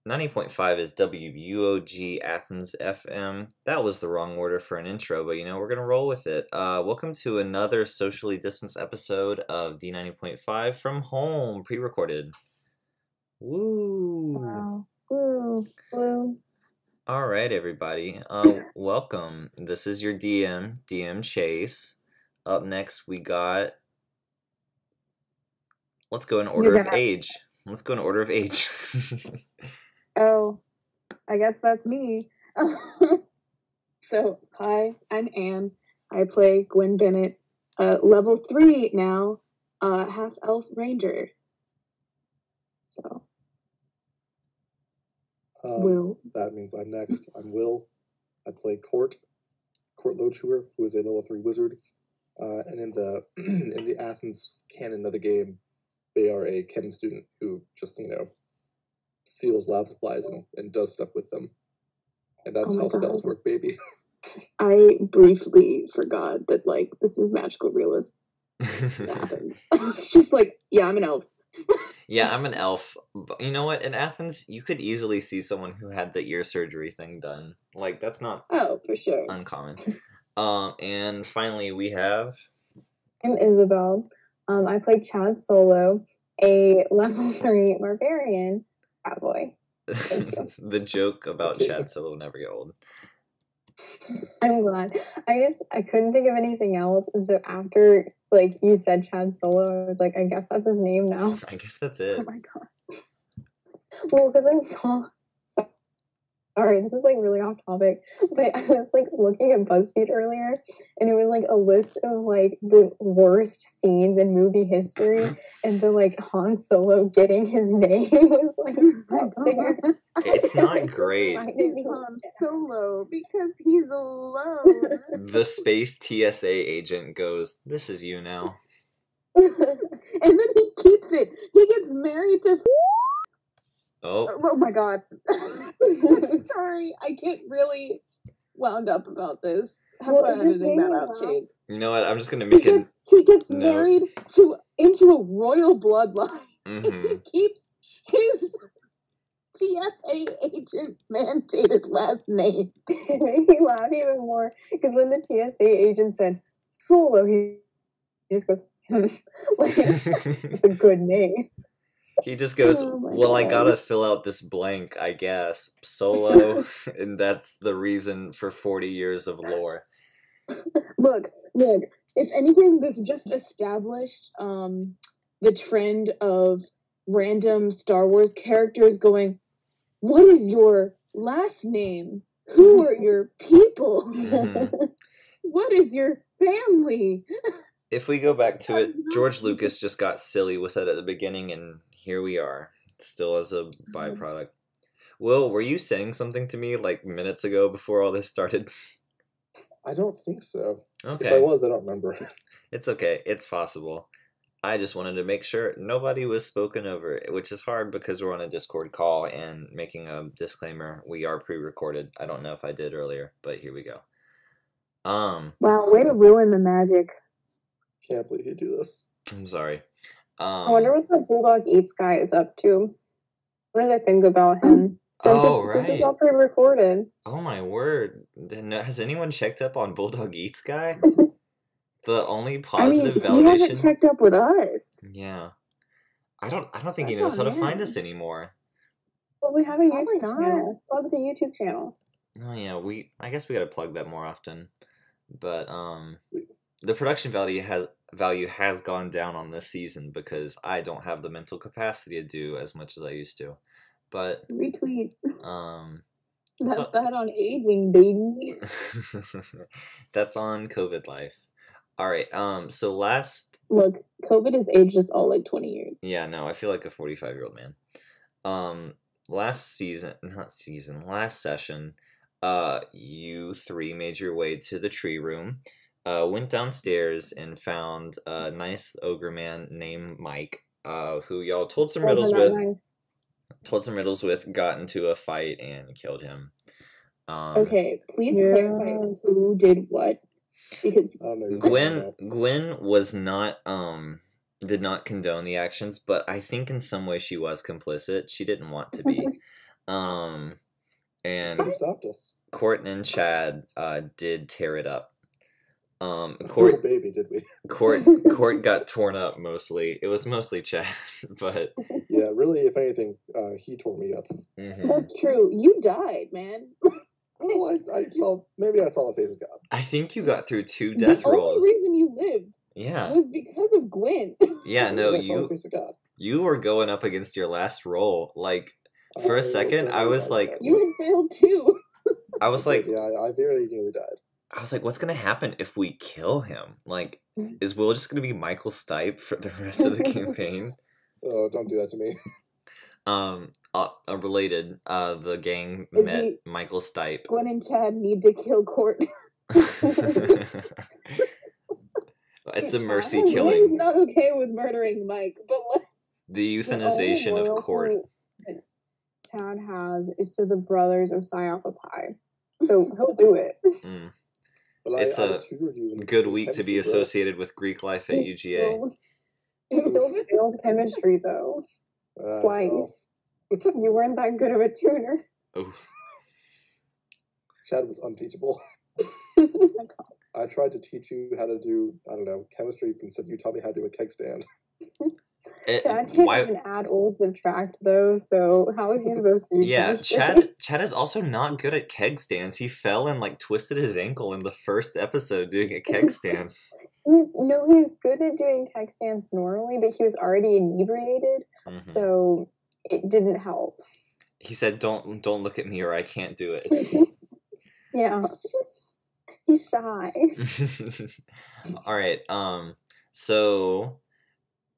90.5 is WUOG Athens FM. That was the wrong order for an intro, but we're gonna roll with it. Welcome to another socially distanced episode of D90.5 from home, pre-recorded. Woo! Wow. Woo. Woo. All right, everybody. Welcome. This is your DM Chase. Up next, we got. Let's go in order of age. Oh, I guess that's me. So, hi, I'm Anne. I play Gwen Bennett, level 3 now, half-elf ranger. So, Will. That means I'm next. I'm Will. I play Court Lochewer, who is a level 3 wizard. And in the Athens canon of the game, they are a chem student who just, steals lab supplies and does stuff with them. And that's how spells work, baby. I briefly forgot that, this is magical realism. Athens. It's just yeah, I'm an elf. Yeah, I'm an elf. But you know what? In Athens, you could easily see someone who had the ear surgery thing done. That's not for sure uncommon. And finally, we have... I'm Isabel. I play Chad Solo, a level 3 barbarian cowboy. The joke about Chad Solo will never get old. I'm glad. I couldn't think of anything else, and so after you said Chad Solo, I was like, I guess that's his name now. I guess that's it. Oh my god. Well, because I saw. Sorry, this is really off topic, but I was looking at BuzzFeed earlier, and it was a list of the worst scenes in movie history, and the Han Solo getting his name was up there. It's not great. It's Han Solo because he's alone. The space TSA agent goes, "This is you now," and then he keeps it. He gets married to. Oh my god. Sorry, I get really wound up about this. How about editing that out, Chase? You know what? I'm just gonna make it. He gets married into a royal bloodline. Mm-hmm. And he keeps his TSA agent mandated last name. It made me laugh even more because when the TSA agent said Solo, he just goes, it's a good name. He just goes, well, I gotta fill out this blank, I guess. Solo, and that's the reason for 40 years of lore. Look, if anything, this just established the trend of random Star Wars characters going, what is your last name? Who are your people? Mm-hmm. What is your family? If we go back to it, George Lucas just got silly with it at the beginning, and here we are, still as a byproduct. Will, were you saying something to me minutes ago before all this started? I don't think so. Okay. If I was, I don't remember. It's okay. It's possible. I just wanted to make sure nobody was spoken over, which is hard because we're on a Discord call and making a disclaimer. We are pre-recorded. I don't know if I did earlier, but here we go. Wow, way to ruin the magic. Can't believe you do this. I'm sorry. I wonder what the Bulldog Eats guy is up to. What does I think about him? Since it's all pre-recorded. Oh my word! Has anyone checked up on Bulldog Eats guy? The only positive validation. He hasn't checked up with us. Yeah, I don't think he knows how to find us anymore. Well, we have a YouTube channel. Plug the YouTube channel. Oh yeah, I guess we gotta plug that more often. But the production value has gone down on this season because I don't have the mental capacity to do as much as I used to. But retweet. That's bad on aging, baby. That's on COVID life. All right. So look, COVID has aged us all 20 years. Yeah. No, I feel like a 45-year-old man. Last session, you three made your way to the tree room. Went downstairs and found a nice ogre man named Mike, who y'all told some riddles with, got into a fight and killed him. Okay, please clarify who did what, because Gwen was not did not condone the actions, but I think in some way she was complicit. She didn't want to be. And Could have stopped us. Court and Chad did tear it up. Oh, Court baby, did we? Court got torn up mostly. It was mostly Chad, but Yeah, really, if anything, he tore me up. mhm. That's true. You died, man. Well, I saw the face of God. I think you got through 2 death The only rolls. reason you lived Yeah. was because of Gwen. Yeah, no, I saw the face of God. you were going up against your last roll. Like, for a second, I was like, You had failed too. I was like, yeah, I very nearly died. I was like, what's gonna happen if we kill him? Like, is Will just gonna be Michael Stipe for the rest of the campaign? Oh, don't do that to me. Related, the gang Is met he- Michael Stipe. Gwen and Chad need to kill Court. It's a mercy Gwen's killing. not okay with murdering Mike, but what? The euthanization of Court. That Chad has is to the brothers of Psi Alpha Pi, so he'll do it. Mm. But It's I a tutored you in good week to be chemistry, bro. associated with Greek life at UGA. He still failed chemistry though. Twice. Well, You weren't that good of a tutor. Oof. Chad was unteachable. I tried to teach you how to do, I don't know, chemistry, and said you taught me how to do a keg stand. Chad can't Why? even add or subtract though, so how is he supposed to? do Yeah, chemistry? Chad is also not good at keg stands. He fell and like twisted his ankle in the first episode doing a keg stand. No, he's good at doing keg stands normally, but he was already inebriated, Mhm. so it didn't help. He said, "Don't look at me, or I can't do it." Yeah, he's shy. All right. So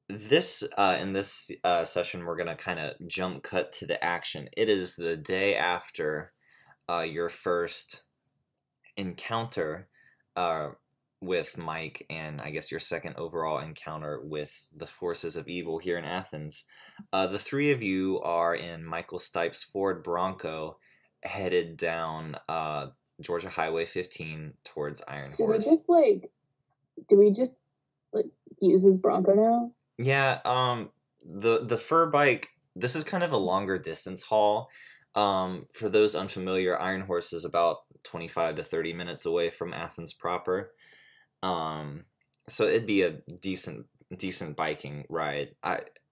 this in this session, we're gonna kind of jump cut to the action. It is the day after your first encounter with Mike, and I guess your second overall encounter with the forces of evil here in Athens. The 3 of you are in Michael Stipe's Ford Bronco, headed down Georgia Highway 15 towards Iron Horse. Do we just use his Bronco now? Yeah, the fur bike, this is kind of a longer distance haul. For those unfamiliar, Iron Horse is about 25 to 30 minutes away from Athens proper. So it'd be a decent biking ride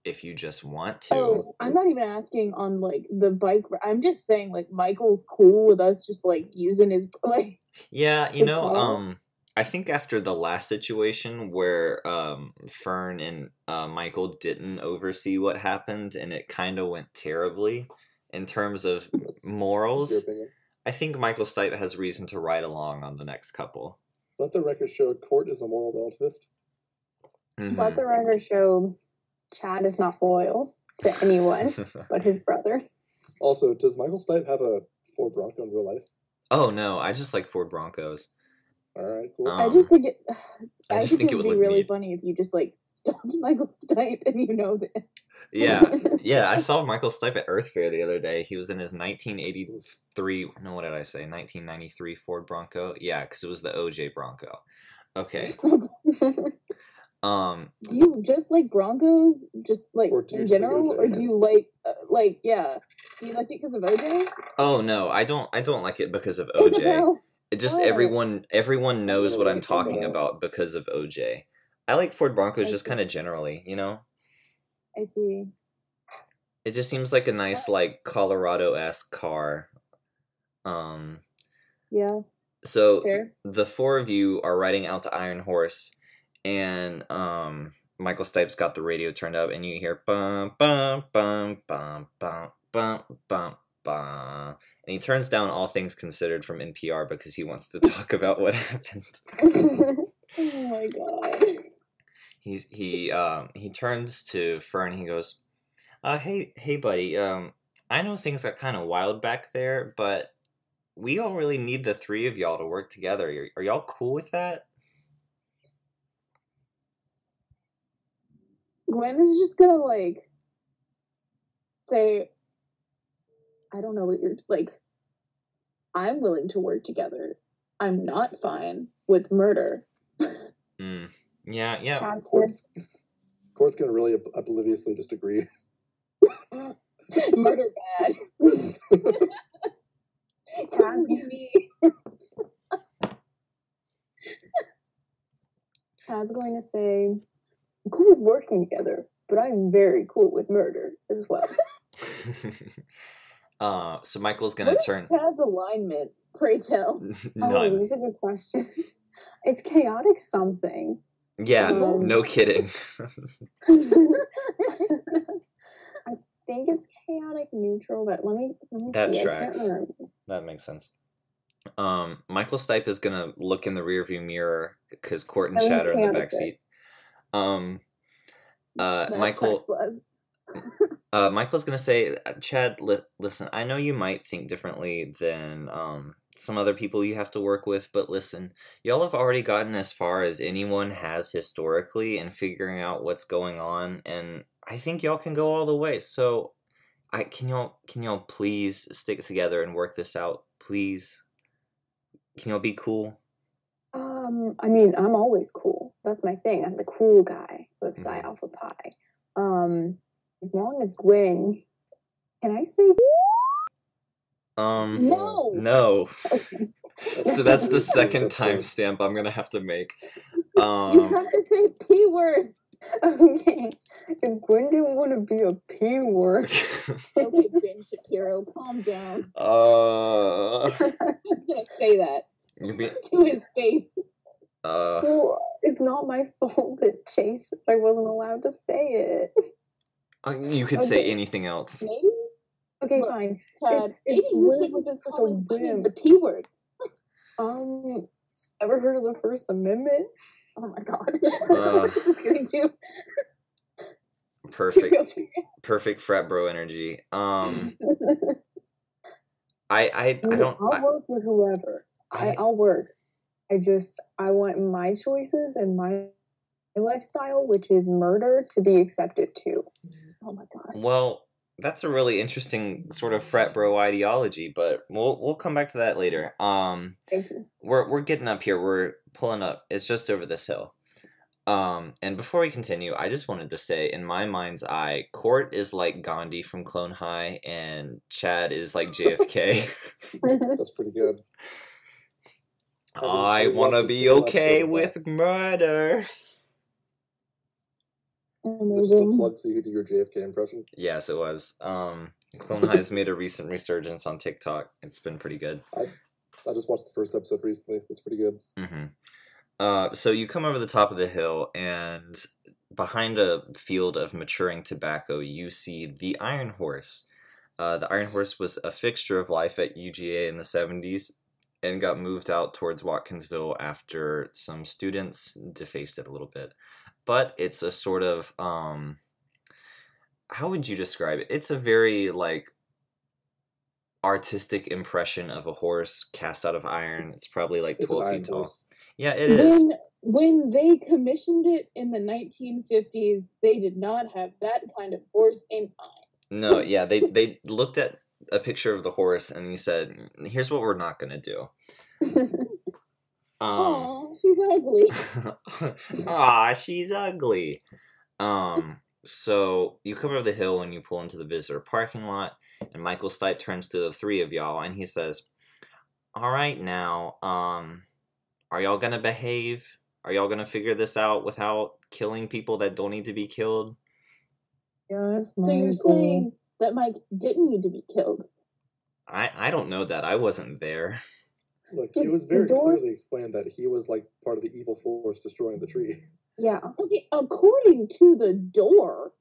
if you just want to. Oh, I'm not even asking on the bike. I'm just saying Michael's cool with us just using his Yeah, his car. I think after the last situation where Fern and Michael didn't oversee what happened and it kind of went terribly in terms of What's morals, your opinion? I think Michael Stipe has reason to ride along on the next couple. Let the record show Court is a moral relativist. Mhm. Let the record show Chad is not loyal to anyone but his brother. Also, does Michael Stipe have a Ford Bronco in real life? Oh no, I just like Ford Broncos. Alright, cool. I just think it. I I just think think it it would would be look really neat. funny if you just stopped Michael Stipe and you know this. Yeah, I saw Michael Stipe at Earth Fair the other day. He was in his 1983, no, what did I say? 1993 Ford Bronco. Yeah, because it was the OJ Bronco. Okay. Do you just like Broncos, just Or do you in just like general, OJ? or do you yeah? Do you like it because of OJ? Oh no, I don't like it because of What the OJ. hell? It just Oh. everyone knows what I'm like talking football. about because of OJ. I like Ford Broncos I just see. kind of generally, I see. It just seems like a nice Colorado-esque car. Yeah, So fair. the 4 of you are riding out to Iron Horse, and Michael Stipe's got the radio turned up, and you hear bum bum bum bum bum bum bum bum, and he turns down All Things Considered from NPR because he wants to talk about what happened. Oh my god. He turns to Fern. He goes, hey buddy. I know things got kind of wild back there, but we don't really need the 3 of y'all to work together. Are y'all cool with that? Gwen is just gonna say, I don't know what you're I'm willing to work together. I'm not fine with murder. Yeah. Chad Court's gonna really obliviously just agree. Murder bad. Can't be me. Chad's going to say, I'm cool with working together, but I'm very cool with murder as well. So Michael's gonna turn. Chad's alignment, pray tell. None. Oh, that's a good question. It's chaotic something. Yeah, no kidding. I think it's chaotic neutral, but let me That see. tracks. I can't remember. That makes sense. Michael Stipe is gonna look in the rearview mirror because Court and That Chad was are in the chaotic. back seat. Michael's gonna say, Chad, listen, I know you might think differently than some other people you have to work with, but listen, y'all have already gotten as far as anyone has historically in figuring out what's going on, and I think y'all can go all the way. So, can y'all please stick together and work this out, please? Can y'all be cool? I mean, I'm always cool. That's my thing. I'm the cool guy with Psi Mhm. Alpha Pi. As long as Gwen, can I say? No. No. Okay. So that's the second That's right. timestamp I'm gonna have to make. You have to say P word. Okay. If Gwen didn't want to be a P word, Okay, Ben Shapiro, calm down. I'm gonna say that you're being, to his face. well, it's not my fault that Chase, I wasn't allowed to say it. you could say Okay. anything else. Maybe, Okay, Look, fine. Chad. If Maybe you Gwen shouldn't wasn't be such a calling women whim. the P word. Ever heard of the First Amendment? Oh my god. Uh. Going to Perfect frat bro energy. I don't. I'll work with whoever. I'll work. I want my choices and my lifestyle, which is murder, to be accepted too. Oh my god. Well, that's a really interesting sort of frat bro ideology, but we'll come back to that later. Thank you. We're getting up here. We're pulling up. It's just over this hill. And before we continue, I just wanted to say, in my mind's eye, Court is like Gandhi from Clone High, and Chad is like JFK. That's pretty good. I want to be okay with murder. Is it just a plug so you could do your JFK impression? Yes, it was. Clone High has made a recent resurgence on TikTok. It's been pretty good. I just watched the first episode recently. It's pretty good. Mm-hmm. So you come over the top of the hill, and behind a field of maturing tobacco, you see the Iron Horse. The Iron Horse was a fixture of life at UGA in the 70s and got moved out towards Watkinsville after some students defaced it a little bit. But it's a sort of, how would you describe it? It's a very, like, artistic impression of a horse cast out of iron. It's probably like 12 feet tall. Horse. Yeah, it is. When they commissioned it in the 1950s, they did not have that kind of horse in mind. No, yeah, they looked at a picture of the horse and he said, here's what we're not gonna do. Aw, she's ugly. Aw, she's ugly. So you come over the hill and you pull into the visitor parking lot, and Michael Stipe turns to the three of y'all and he says, all right now, are y'all gonna behave? Are y'all gonna figure this out without killing people that don't need to be killed? Yes, So you're saying that Mike didn't need to be killed? I don't know that. I wasn't there. Look, it was very clearly explained that he was like part of the evil force destroying the tree. Yeah. Okay, according to the door.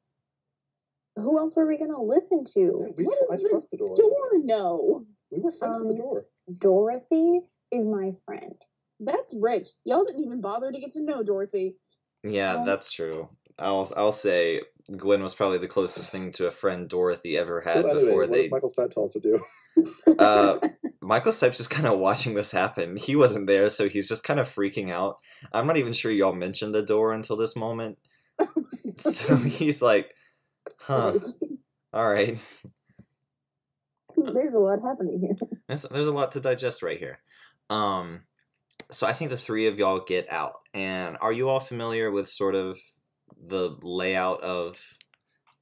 Who else were we gonna listen to? Yeah, I trust the door. Door, no. We were friends with the door. Dorothy is my friend. That's rich. Y'all didn't even bother to get to know Dorothy. Yeah, that's true. I'll say Gwen was probably the closest thing to a friend Dorothy ever had before what does Michael Stipe tell us to do? Michael Stipe's just kind of watching this happen. He wasn't there, so he's just kind of freaking out. I'm not even sure y'all mentioned the door until this moment. So he's like, huh, all right. There's a lot happening here. There's a lot to digest right here. So I think the three of y'all get out. And are you all familiar with sort of the layout of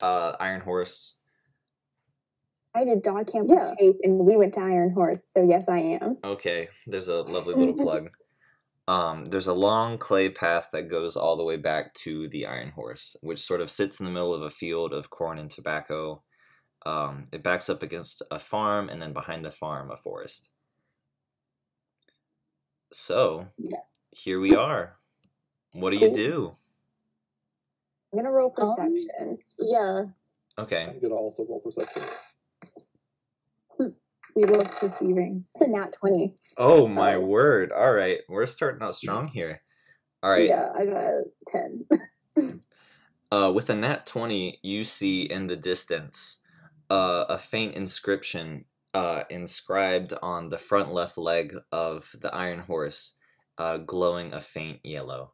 Iron Horse? I did dog camp Yeah. with Chase, and we went to Iron Horse, so yes, I am. Okay, there's a lovely little plug. There's a long clay path that goes all the way back to the Iron Horse, which sort of sits in the middle of a field of corn and tobacco. It backs up against a farm, and then behind the farm, a forest. So, Yes. here we are. What do you do? I'm gonna roll perception. Yeah. Okay. I'm gonna also roll perception. We love perceiving. It's a nat 20. Oh my word. All right. We're starting out strong here. All right. Yeah, I got a 10. With a nat 20, you see in the distance a faint inscription inscribed on the front left leg of the Iron Horse, glowing a faint yellow.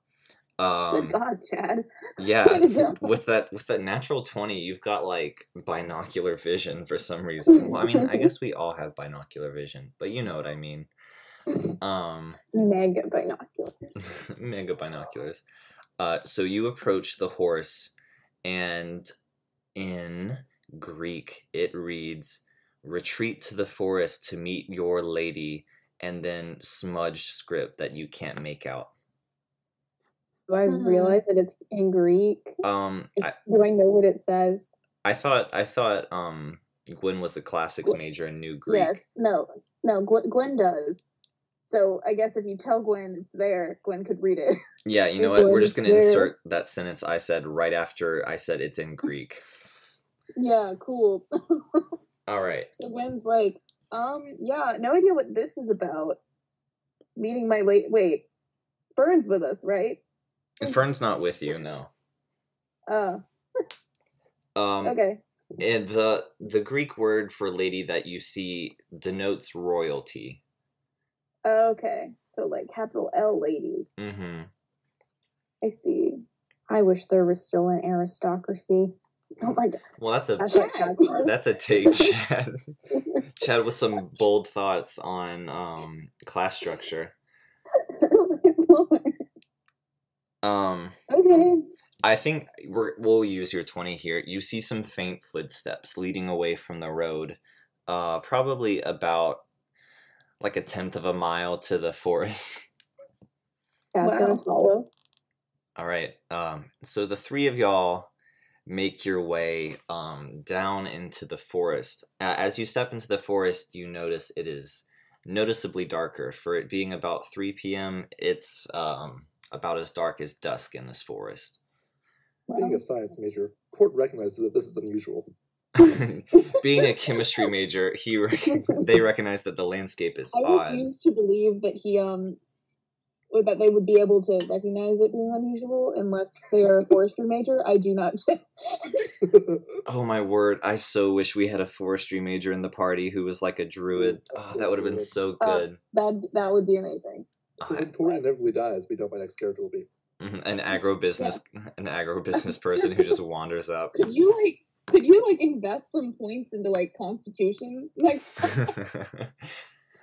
Good God, Chad. Yeah, Way to go. with that natural 20, you've got like binocular vision for some reason. Well, I mean, I guess we all have binocular vision, but you know what I mean. Mega binoculars. Mega binoculars. So you approach the horse, and in Greek it reads, "Retreat to the forest to meet your lady," and then smudged script that you can't make out. Do I realize that it's in Greek? Do I know what it says? I thought Gwen was the classics major and knew Greek. Yes. No, Gwen does. So I guess if you tell Gwen it's there, Gwen could read it. Yeah, you know what? We're just going to insert that sentence I said right after I said it's in Greek. Yeah, cool. All right. So Gwen's like, yeah, no idea what this is about. Meeting my wait, Fern's with us, right? Fern's not with you, no. Okay. And the Greek word for lady that you see denotes royalty. Okay. So like capital L lady. Mm-hmm. I see. I wish there was still an aristocracy. Oh my God. Well, that's a Chad. that's a take, Chad. Chad with some bold thoughts on class structure. Okay. I think we'll use your 20 here. You see some faint footsteps leading away from the road, probably about like a 1/10 of a mile to the forest. That's gonna follow. All right. So the three of y'all make your way down into the forest. As you step into the forest, you notice it is noticeably darker. For it being about 3 p.m., it's about as dark as dusk in this forest. Being a science major, Court recognizes that this is unusual. Being a chemistry major, they recognize that the landscape is odd. I refuse to believe that that they would be able to recognize it being unusual unless they are a forestry major. I do not. Oh my word! I so wish we had a forestry major in the party who was like a druid. Oh, that would have been so good. That would be amazing. Court inevitably dies. We know my next character will be. An agribusiness person who just wanders up. Could you invest some points into Constitution next time?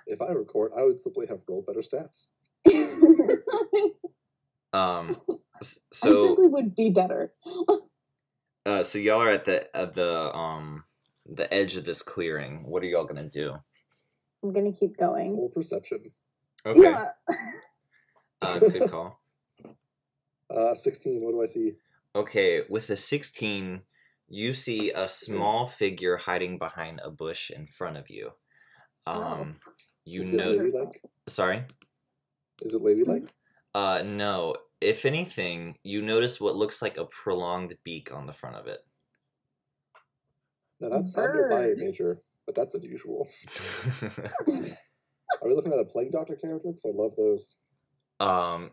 If I were Court, I would simply have rolled better stats. So I simply would be better. So y'all are at the edge of this clearing. What are y'all gonna do? I'm gonna keep going. Roll perception. Okay. Yeah. Good call. 16. What do I see? Okay, with a 16, you see a small figure hiding behind a bush in front of you. You Is know. it ladylike? Sorry. Is it ladylike? No. If anything, you notice what looks like a prolonged beak on the front of it. Now that's I'm no bio major, but that's unusual. Are we looking at a plague doctor character? Because I love those. No,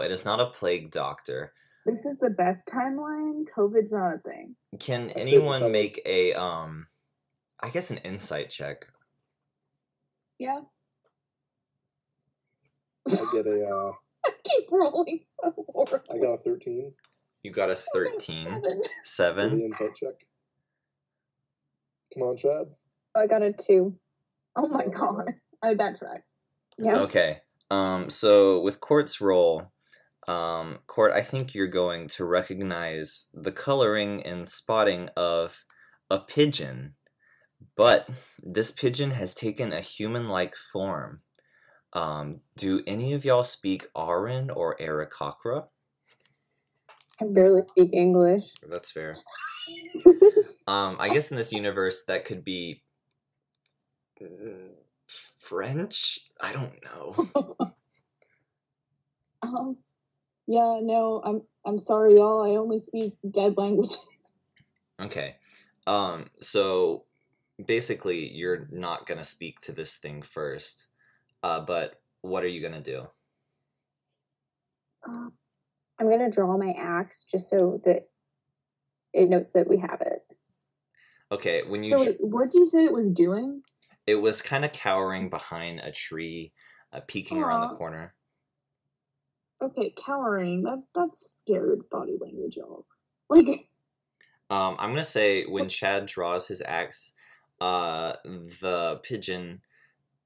it is not a plague doctor. This is the best timeline. COVID's not a thing. Can anyone make a I guess an insight check? Yeah. I get a. I keep rolling so horrible. I got a 13. You got a 13. 7. 7. The insight check. Come on, Chad. I got a 2. Oh my God. That tracks. Yeah. Okay. So with Court's roll, Court, I think you're going to recognize the coloring and spotting of a pigeon, but this pigeon has taken a human-like form. Do any of y'all speak Aran or Aarakocra? I barely speak English. That's fair. I guess in this universe that could be French? I don't know. Yeah, no, I'm sorry, y'all. I only speak dead languages. Okay. So basically you're not gonna speak to this thing first. But what are you gonna do? I'm gonna draw my axe just so that it knows that we have it. Okay, when you So wait, what'd you say it was doing? it was kind of cowering behind a tree, peeking around the Aw. corner. Okay, cowering. That's scared body language, y'all. Like, I'm gonna say when Chad draws his axe, the pigeon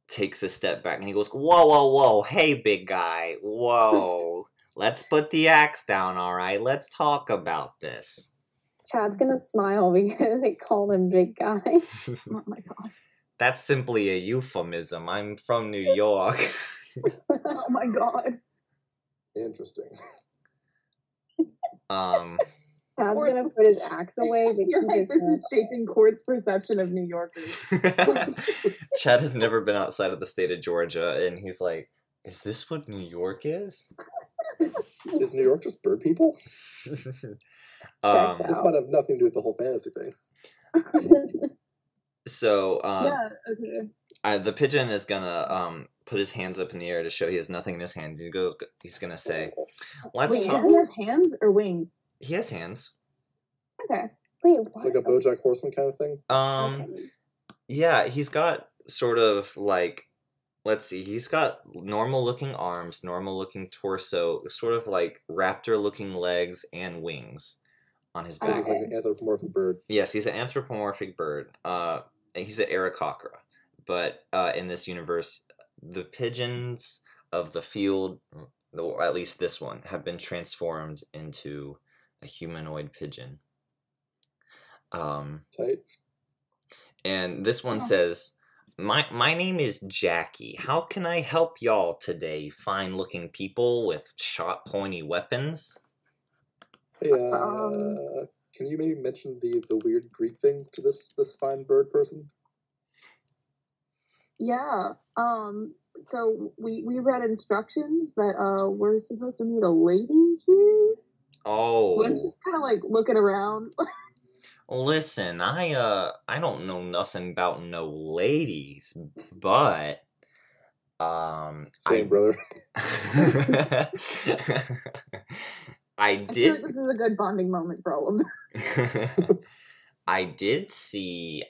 takes a step back and he goes, "Whoa, whoa, whoa! Hey, big guy! Whoa! Let's put the axe down, all right? Let's talk about this." Chad's gonna smile because it called him big guy. oh my god. That's simply a euphemism. I'm from New York. Oh my god. Interesting. Chad's gonna put his axe away, but You're right, this is shaping Court's perception of New Yorkers. Chad has never been outside of the state of Georgia, and he's like, "Is this what New York is?" Is New York just bird people? This might have nothing to do with the whole fantasy thing. So, yeah, okay. The pigeon is gonna put his hands up in the air to show he has nothing in his hands. He's gonna say, "Let's Wait, talk." does he have hands or wings? He has hands. Okay. Wait, It's like a BoJack Horseman kind of thing. Okay. Yeah, he's got sort of like, let's see, he's got normal-looking arms, normal-looking torso, sort of like raptor-looking legs and wings on his back. He's like an anthropomorphic bird. Yes, he's an anthropomorphic bird. He's an Aarakocra. But in this universe, the pigeons of the field, or at least this one, have been transformed into a humanoid pigeon. Tight. And this one says, My name is Jackie. How can I help y'all today, fine-looking people with sharp, pointy weapons? Hey, can you maybe mention the weird Greek thing to this fine bird person? Yeah. So we read instructions that we're supposed to meet a lady here. Oh. We're just kind of like looking around. Listen, I don't know nothing about no ladies, but Same, brother. I feel did. like this is a good bonding moment for all of them. I did see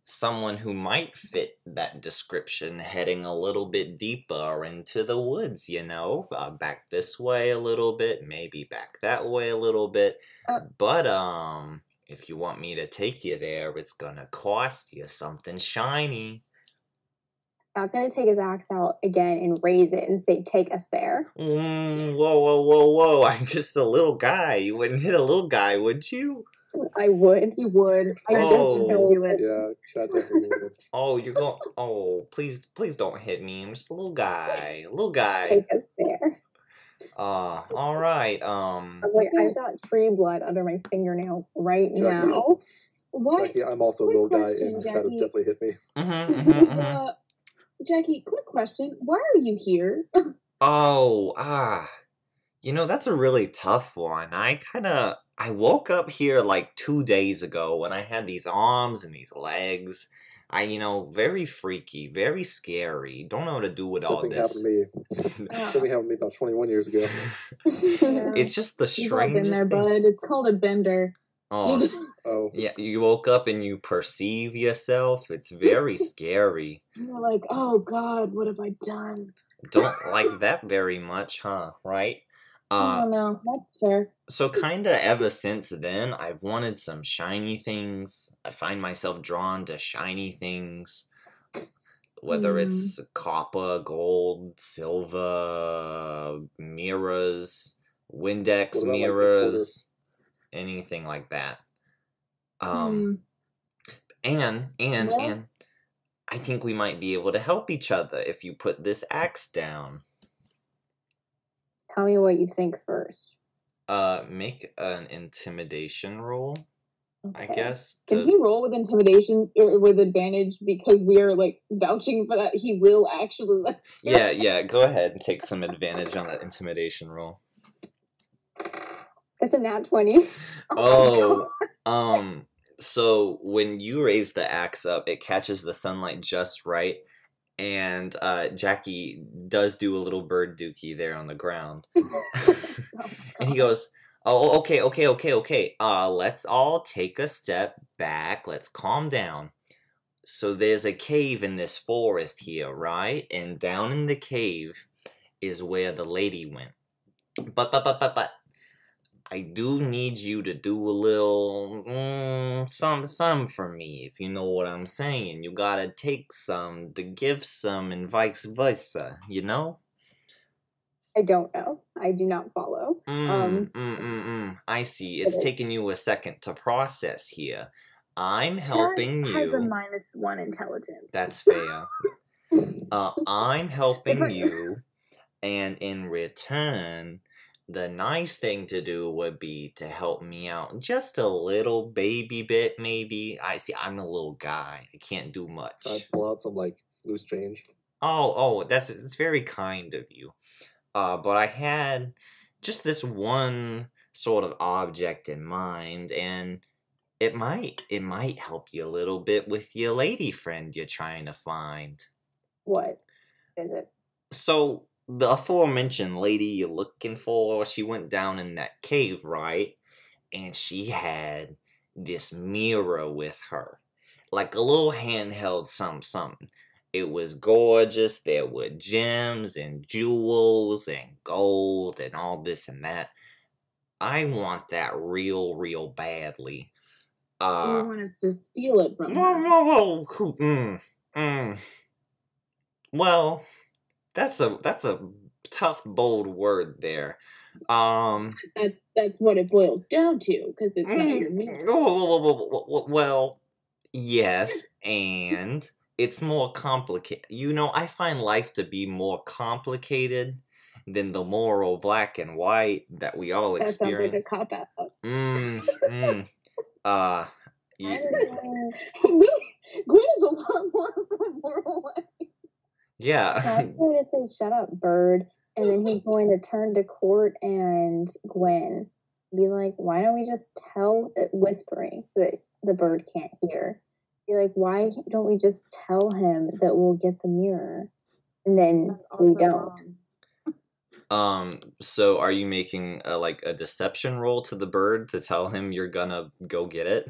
someone who might fit that description heading a little bit deeper into the woods, you know, back this way a little bit, maybe back that way a little bit, but if you want me to take you there, it's gonna cost you something shiny. Chad's gonna take his axe out again and raise it and say, "Take us there." Whoa, whoa, whoa, whoa! I'm just a little guy. You wouldn't hit a little guy, would you? I would. He would. I Oh. don't do it. Yeah, Chad definitely would. Oh, you're going. Oh, please don't hit me. I'm just a little guy. Little guy. Take us there. All right. I'm like, I've got tree blood under my fingernails right Jackie. now. What? Jackie, I'm also a Quick little guy, question, and Chad has Jackie. definitely hit me. Jackie, quick question. Why are you here? Oh, you know, that's a really tough one. I woke up here like 2 days ago when I had these arms and these legs. Very freaky, very scary. Don't know what to do with all Something this. happened to me. Something happened to me about 21 years ago. It's just the You've all been strangest there, thing. bud. It's called a bender. Oh, Oh, yeah, you woke up and you perceive yourself. It's very scary. You're like, oh god, what have I done? Don't like that very much, huh? Right? Oh no, that's fair. So kinda ever since then, I've wanted some shiny things. I find myself drawn to shiny things. Whether it's copper, gold, silver, mirrors, Windex What about, like, the mirrors, anything like that. Um, and Well, I think we might be able to help each other if you put this axe down. Tell me what you think first. Make an intimidation roll, I Okay. guess. can he roll with intimidation or with advantage because we are like vouching for that he will actually let you? Yeah, go ahead and take some advantage on that intimidation roll. It's a nat 20. Oh, so when you raise the axe up, it catches the sunlight just right, and Jackie does do a little bird dookie there on the ground. And he goes, "Oh, okay. Let's all take a step back. Let's calm down. So there's a cave in this forest here, right? And down in the cave is where the lady went. But I do need you to do a little some for me, if you know what I'm saying. You gotta take some to give some, and vice versa. You know? I don't know. I do not follow. I see. It's taken you a second to process here. I'm helping Cat has a you. -1 intelligence. That's fair. I'm helping you, and in return, the nice thing to do would be to help me out just a little baby bit, maybe. I see. I'm a little guy. I can't do I much. pull out some like loose change. Oh, it's very kind of you. But I had just this one sort of object in mind, and it might help you a little bit with your lady friend you're trying to find. What is it? So the aforementioned lady you're looking for, she went down in that cave, right? And she had this mirror with her, like a little handheld something. It was gorgeous. There were gems and jewels and gold and all this and that. I want that real badly. You want us to steal it from her? Whoa. Well, that's a tough, bold word there. That's what it boils down to, because it's not your mirror. Well, yes, and it's more complicated. You know, I find life to be more complicated than the moral black and white that we all That sounds like a experience. cop-out. Yeah, Really? Gwen is a lot more of a moral life. yeah. I'm going to say, shut up, bird. And then he's going to turn to Court and Gwen. Be like, why don't we just tell, whispering so that the bird can't hear. Be like, why don't we just tell him that we'll get the mirror? And then we don't. So are you making a deception roll to the bird to tell him you're gonna go get it?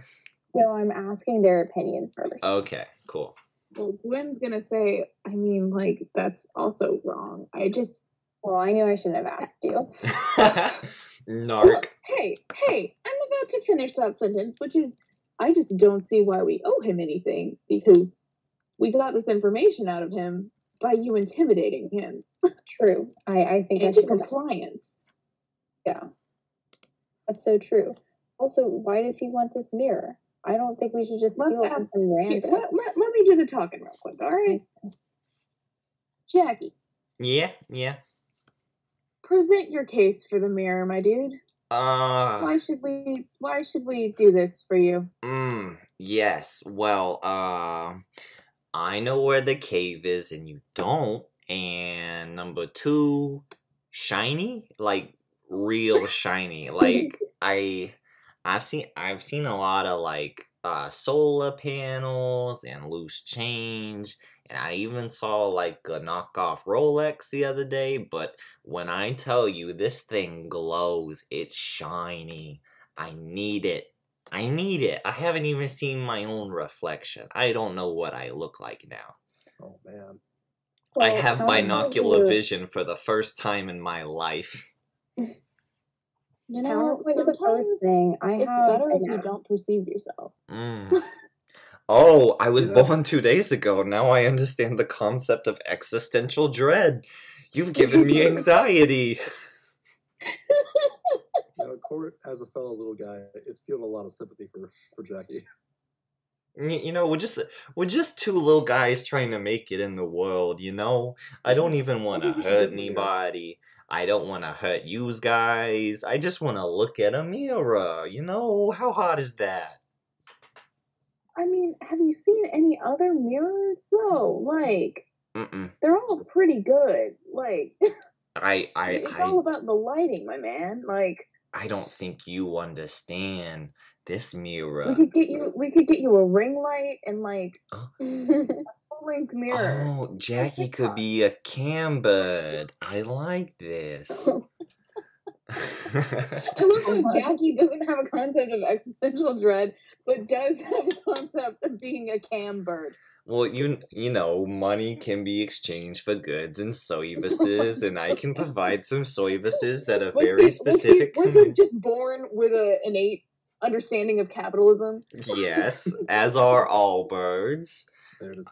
No, I'm asking their opinion first. Okay, cool. Well, Gwen's gonna say, I mean, like, that's also wrong. Well, I knew I shouldn't have asked you. Narc. Look, hey, I'm about to finish that sentence, which is, I just don't see why we owe him anything, because we got this information out of him by you intimidating him. True. I think I Into should have. compliance. Yeah. That's so true. Also, why does he want this mirror? I don't think we should just steal it from some Here, random. let me do the talking real quick, alright? Jackie, Yeah. present your case for the mirror, my dude. Why should we do this for you? Yes. Well, I know where the cave is and you don't. And number 2, shiny? Like real shiny. Like I've seen a lot of like solar panels and loose change, and I even saw like a knockoff Rolex the other day, but when I tell you this thing glows, it's shiny. I need it. I haven't even seen my own reflection. I don't know what I look like now. Oh man. I Well, have how binocular about you- vision for the first time in my life. You How know, about the first sometimes thing? I it's have better a if you nap. don't perceive yourself. Oh, I was Yeah. born 2 days ago. Now I understand the concept of existential dread. You've given me anxiety. You know, Court, as a fellow little guy, is feeling a lot of sympathy for Jackie. You know, we're just two little guys trying to make it in the world, you know? I don't even want to hurt anybody. I don't want to hurt you guys. I just want to look at a mirror, you know? How hard is that? I mean, have you seen any other mirrors though? Like, they're all pretty good. Like, it's all about the lighting, my man. Like, I don't think you understand this mirror. We could get you a ring light and like a full-length mirror. Oh, Jackie could be a cam bird. I like this. I love how Jackie doesn't have a concept of existential dread, but does have a concept of being a cam bird. Well, you know, money can be exchanged for goods and services, and I can provide some services that are very specific. Was he just born with an innate understanding of capitalism? Yes, as are all birds. There it is.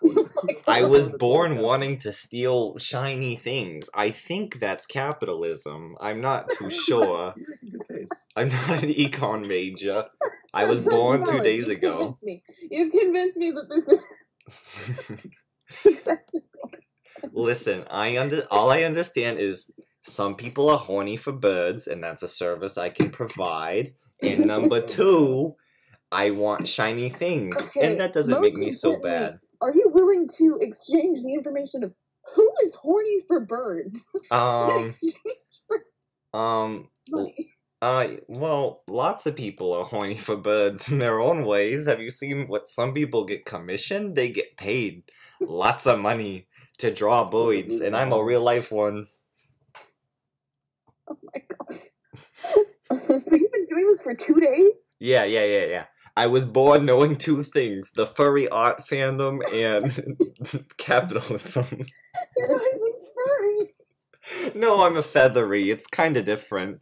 I was born wanting to steal shiny things. I think that's capitalism. I'm not too sure. Good case. I'm not an econ major. I was born 2 days ago. You've convinced me that this is... Listen, all I understand is some people are horny for birds, and that's a service I can provide. And number 2, I want shiny things, and that doesn't make me so bad. Are you willing to exchange the information of who is horny for birds? Well, lots of people are horny for birds in their own ways. Have you seen what some people get commissioned? They get paid lots of money to draw birds, and I'm a real life one. Oh my god. So you've been doing this for 2 days? Yeah. I was born knowing 2 things: the furry art fandom and capitalism. You're not even furry. No, I'm a feathery. It's kind of different.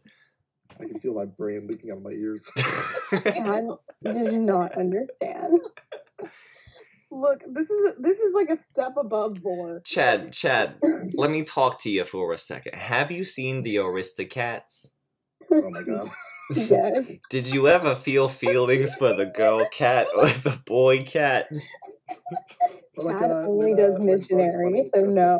I can feel my brain leaking out of my ears. Chad does not understand. Look, this is like a step above vor. Chad, let me talk to you for a second. Have you seen the Aristocats? Oh my god. Yes. Did you ever feel feelings for the girl cat or the boy cat? Oh my Chad god. only does missionary, so no.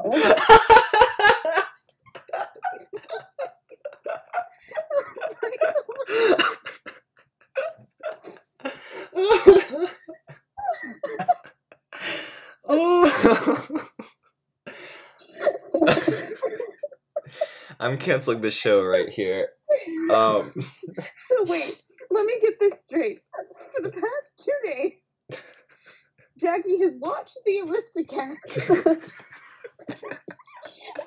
I'm canceling the show right here. So wait, let me get this straight. For the past 2 days, Jackie has watched the Aristocats,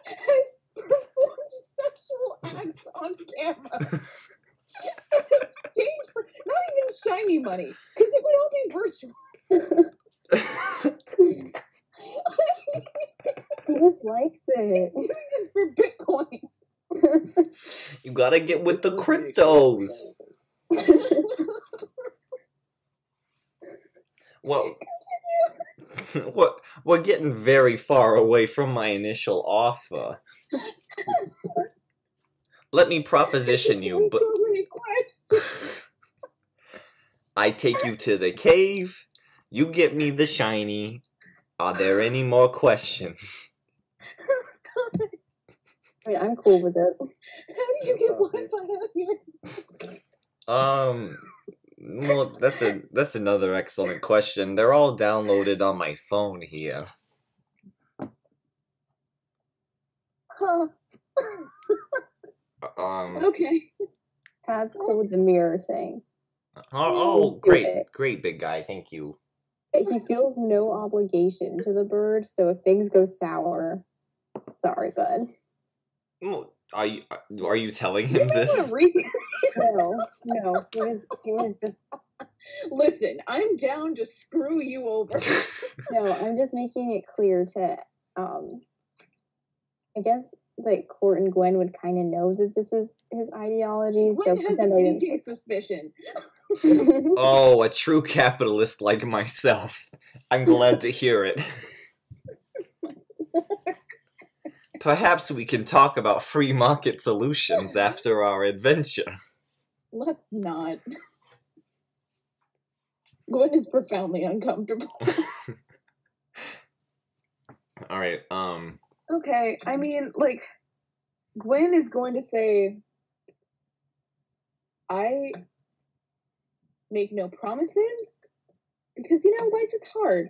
has performed sexual acts on camera, in exchange for not even shiny money, because it would all be virtual. He just likes it. Doing this for Bitcoin. You gotta get with the cryptos. Well, we're getting very far away from my initial offer. Let me proposition you, but I take you to the cave, you get me the shiny. Are there any more questions? I mean, I'm cool with it. How do you get Wi-Fi out here? Well, that's another excellent question. They're all downloaded on my phone here. Huh. Okay. Chad's cool with the mirror thing. Oh, great, big guy. Thank you. He feels no obligation to the bird, so if things go sour, sorry, bud. Are you telling him this? No. He was just... Listen, I'm down to screw you over. No, I'm just making it clear to, I guess, like, Court and Gwen would kind of know that this is his ideology, Gwen has a sneaking suspicion. Oh, a true capitalist like myself. I'm glad to hear it. Perhaps we can talk about free market solutions after our adventure. Let's not. Gwen is profoundly uncomfortable. All right. Okay, I mean, like, Gwen is going to say, I make no promises because, life is hard.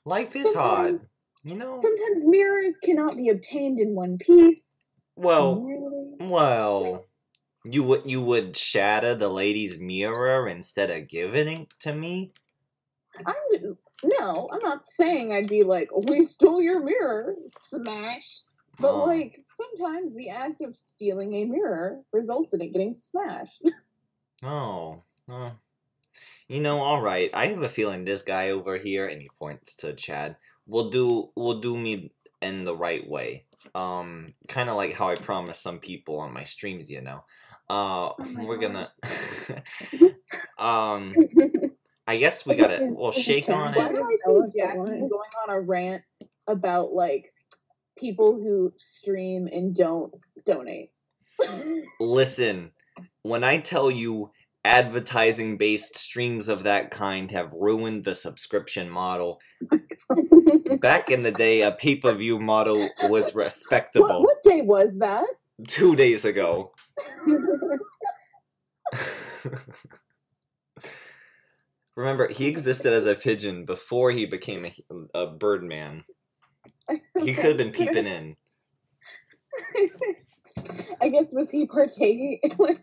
Life is hard. Sometimes mirrors cannot be obtained in one piece. Well, you would shatter the lady's mirror instead of giving it to me? No, I'm not saying I'd be like, we stole your mirror, smash. But, sometimes the act of stealing a mirror results in it getting smashed. All right. I have a feeling this guy over here, and he points to Chad, will do me in the right way. Kind of like how I promised some people on my streams, we're gonna, I guess we gotta, shake on Why it. do I see Jackie going on a rant about, people who stream and don't donate? Listen, when I tell you advertising-based streams of that kind have ruined the subscription model, back in the day, a pay-per-view model was respectable. What day was that? 2 days ago. Remember, he existed as a pigeon before he became a bird man. He could have been peeping in. I guess, was he partaking? He was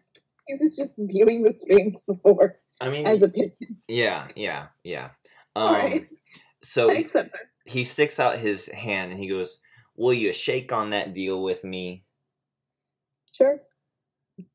just viewing the streams before. I mean, as a pigeon. Yeah. All right. So I accept that. He sticks out his hand and he goes, "Will you shake on that deal with me?" Sure.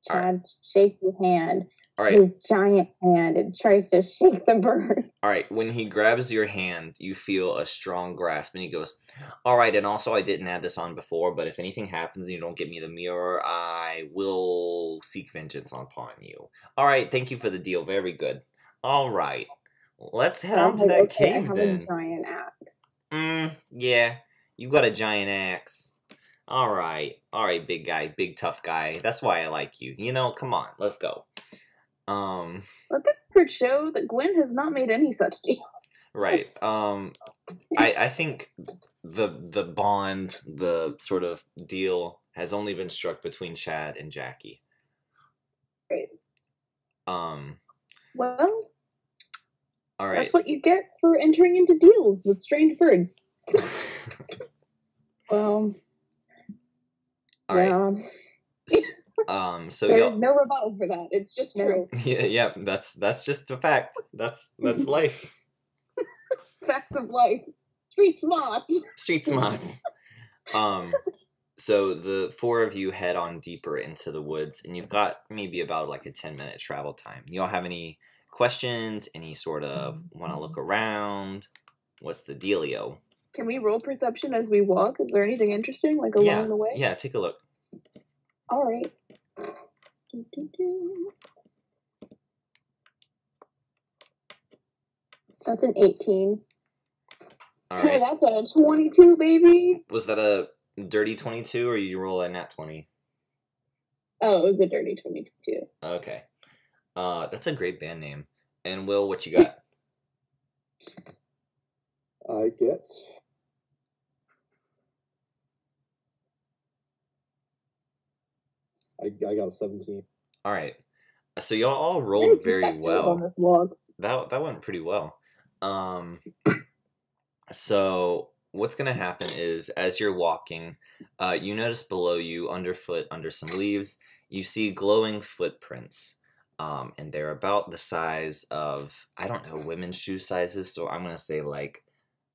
Chad shakes his hand. All right. His giant hand, and tries to shake the bird. All right. When he grabs your hand, you feel a strong grasp, and he goes, "All right. And also, I didn't add this on before, but if anything happens and you don't get me the mirror, I will seek vengeance upon you. All right. Thank you for the deal. Very good. All right. Let's head on to that cave I have then." a giant axe. Yeah. You got a giant axe. All right, big guy, big tough guy. That's why I like you. Come on, let's go. Let the record show that Gwen has not made any such deal. Right. I think the bond, the sort of deal, has only been struck between Chad and Jackie. Great. Well. All right. That's what you get for entering into deals with strange birds. Well. All right. So there's no rebuttal for that. It's just true. Yeah. That's just a fact. That's life. Facts of life. Street smarts. Street smarts. So the four of you head on deeper into the woods, and you've got maybe about like a 10-minute travel time. Y'all have any questions? Any sort of want to look around? What's the dealio? Can we roll perception as we walk? Is there anything interesting along the way? Yeah, take a look. All right. That's an 18. All right. That's a 22, baby. Was that a dirty 22, or did you roll a nat 20? Oh, it was a dirty 22. Okay. That's a great band name. And Will, what you got? I get... I got a 17. All right. So y'all all rolled very well. On this walk. That went pretty well. So what's gonna happen is, as you're walking, you notice below you, underfoot, under some leaves, you see glowing footprints. And they're about the size of, I don't know, women's shoe sizes. So I'm gonna say like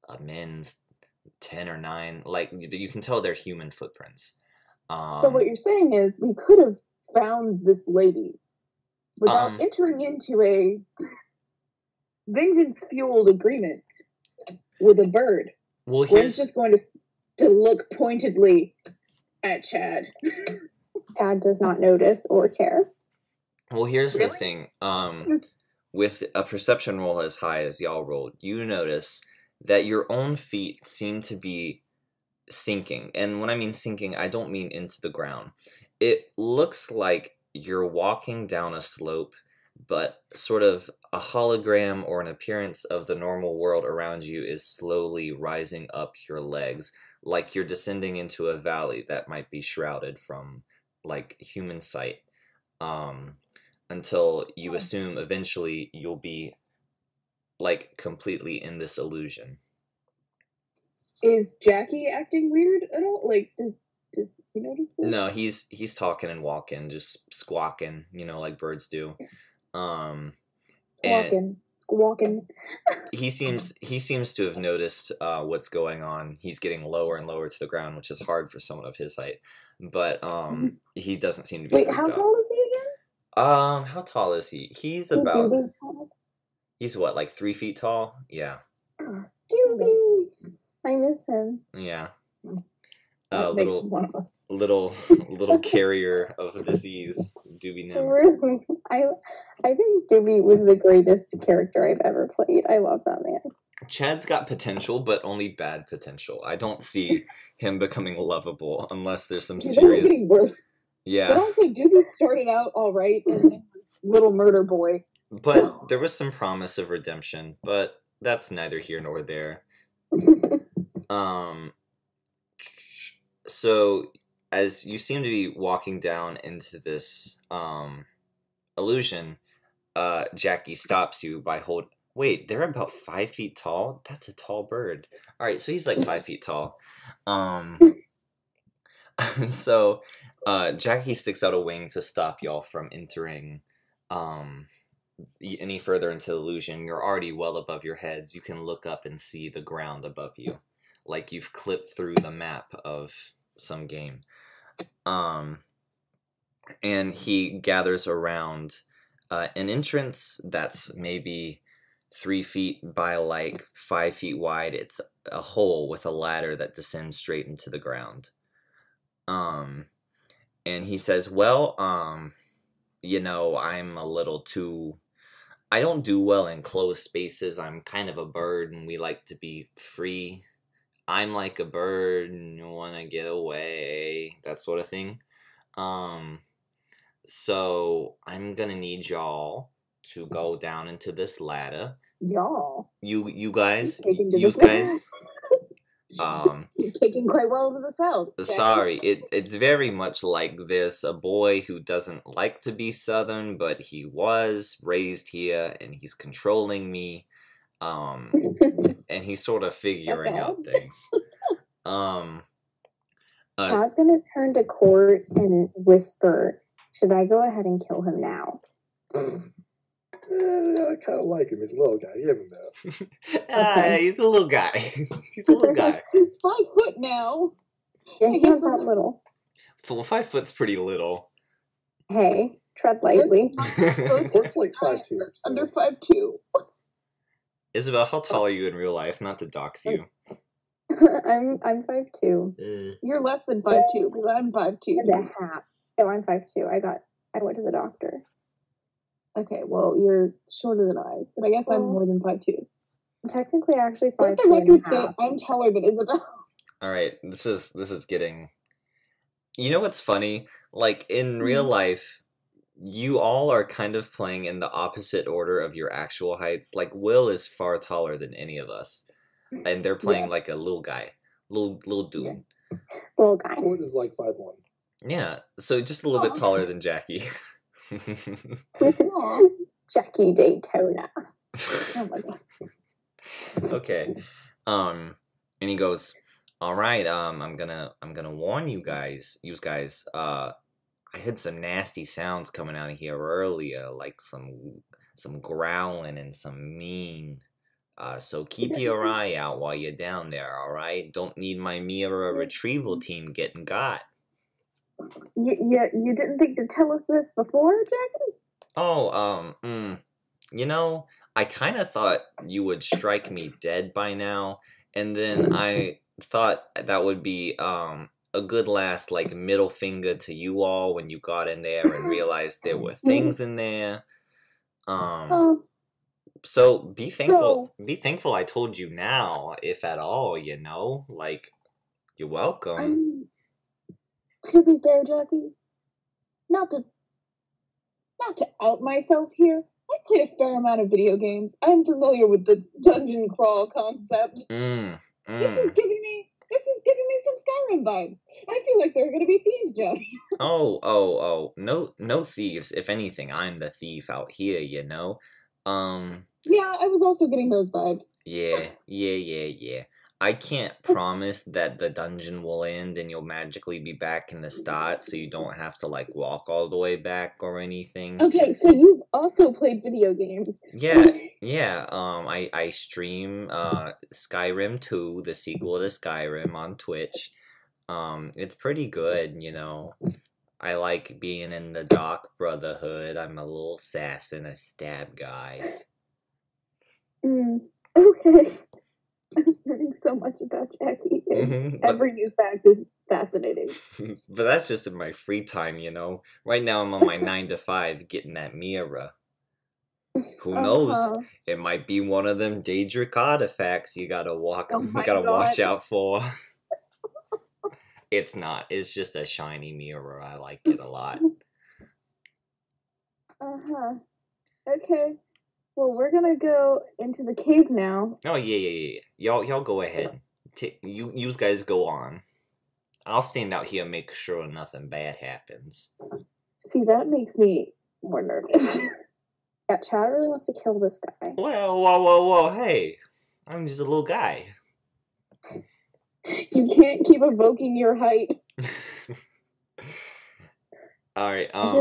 a men's 10 or 9. Like you can tell they're human footprints. So what you're saying is we could have found this lady without entering into a vengeance-fueled agreement with a bird. Well, Gwen's just going to look pointedly at Chad. Chad does not notice or care. Well, here's the thing. With a perception roll as high as y'all rolled, you notice that your own feet seem to be sinking. And when I mean sinking, I don't mean into the ground. It looks like you're walking down a slope, but sort of a hologram or an appearance of the normal world around you is slowly rising up your legs, like you're descending into a valley that might be shrouded from like human sight, um, until you assume eventually you'll be like completely in this illusion. Is Jackie acting weird at all? Like, does he notice this? No, he's talking and walking, just squawking, like birds do. And Squawking. he seems to have noticed what's going on. He's getting lower and lower to the ground, which is hard for someone of his height. But he doesn't seem to be. Wait, freaked how out. tall is he again? How tall is he? He's Is about. Doobie tall? He's what, like 3 feet tall? Yeah. Doobie. I miss him. Yeah. That makes one of us. Little carrier of a disease, Doobie Nim. I think Doobie was the greatest character I've ever played. I love that man. Chad's got potential, but only bad potential. I don't see him becoming lovable unless there's some He's only serious. getting worse. But Yeah, also, Doobie started out all right, and then little murder boy. but there was some promise of redemption, but that's neither here nor there. Um, so as you seem to be walking down into this illusion, Jackie stops you by Wait, they're about 5 feet tall? That's a tall bird. All right, so he's like 5 feet tall. So Jackie sticks out a wing to stop y'all from entering any further into the illusion. You're already well above your heads. You can look up and see the ground above you, like you've clipped through the map of some game. And he gathers around an entrance that's maybe 3 feet by like 5 feet wide. It's a hole with a ladder that descends straight into the ground. And he says, well, I'm a little too... I don't do well in closed spaces. I'm kind of a bird, and we like to be free. I'm like a bird, and you want to get away, that sort of thing. So I'm gonna need y'all to go down into this ladder. Y'all. You guys, Taking to you the- guys. You're taking quite well to the south. Jack. Sorry, it's very much like this. A boy who doesn't like to be Southern, but he was raised here, and he's controlling me. And he's sort of figuring out things. Chad's gonna turn to Court and whisper, "Should I go ahead and kill him now?" I kind of like him. He's a little guy. You haven't met him. He's a little guy. He's a little guy. He's 5 foot now. Yeah, he's not that little. Full 5 foot's pretty little. Hey, tread lightly. Looks like 5'2". So. Under 5'2". Isabel, how tall are you in real life? Not to dox you. I'm 5'2". You're less than 5'2", because I'm 5'2". And a half. No, I'm 5'2". I went to the doctor. Okay, well, you're shorter than I, but I guess I'm more than 5'2". I'm technically actually Let 5'2" the and record a say half. I'm taller than Isabel. All right, this is getting... You know what's funny? Like, in real life, you all are kind of playing in the opposite order of your actual heights. Like, Will is far taller than any of us. And they're playing like a little guy. Little dude. Yeah. Little guy. Court is like 5'1". Yeah, so just a little bit taller than Jackie. Jackie Daytona. Oh my god. Okay. And he goes, "All right, I'm gonna warn you guys. I had some nasty sounds coming out of here earlier, like some growling and some mean. So keep your eye out while you're down there, all right? Don't need my mirror retrieval team getting got." You didn't think to tell us this before, Jackie? Oh, I kind of thought you would strike me dead by now, and then I thought that would be a good last like middle finger to you all when you got in there and realized there were things in there. So be thankful. Be thankful I told you now, if at all. Like, you're welcome. I mean, to be fair, Jackie, not to not to out myself here, I played a fair amount of video games. I'm familiar with the dungeon crawl concept. This is giving me some Skyrim vibes. I feel like there are gonna be thieves down here. Oh. No thieves. If anything, I'm the thief out here, you know? Yeah, I was also getting those vibes. Yeah. I can't promise that the dungeon will end and you'll magically be back in the start, so you don't have to, like, walk all the way back or anything. Okay, so you've also played video games. Yeah. I stream Skyrim 2, the sequel to Skyrim, on Twitch. It's pretty good, you know. I like being in the Dark Brotherhood. I'm a little assassin. I stab guys. Okay. I'm learning so much about Jackie. Every new fact is fascinating. But that's just in my free time, you know. Right now I'm on my 9 to 5 getting that mirror. Who knows? It might be one of them Daedric artifacts you gotta watch out for. It's not. It's just a shiny mirror. I like it a lot. Okay. Well, we're gonna go into the cave now. Oh yeah. Y'all go ahead. You guys go on. I'll stand out here and make sure nothing bad happens. See, that makes me more nervous. Yeah, Chad really wants to kill this guy. Well, whoa, hey. I'm just a little guy. You can't keep evoking your height. Alright, I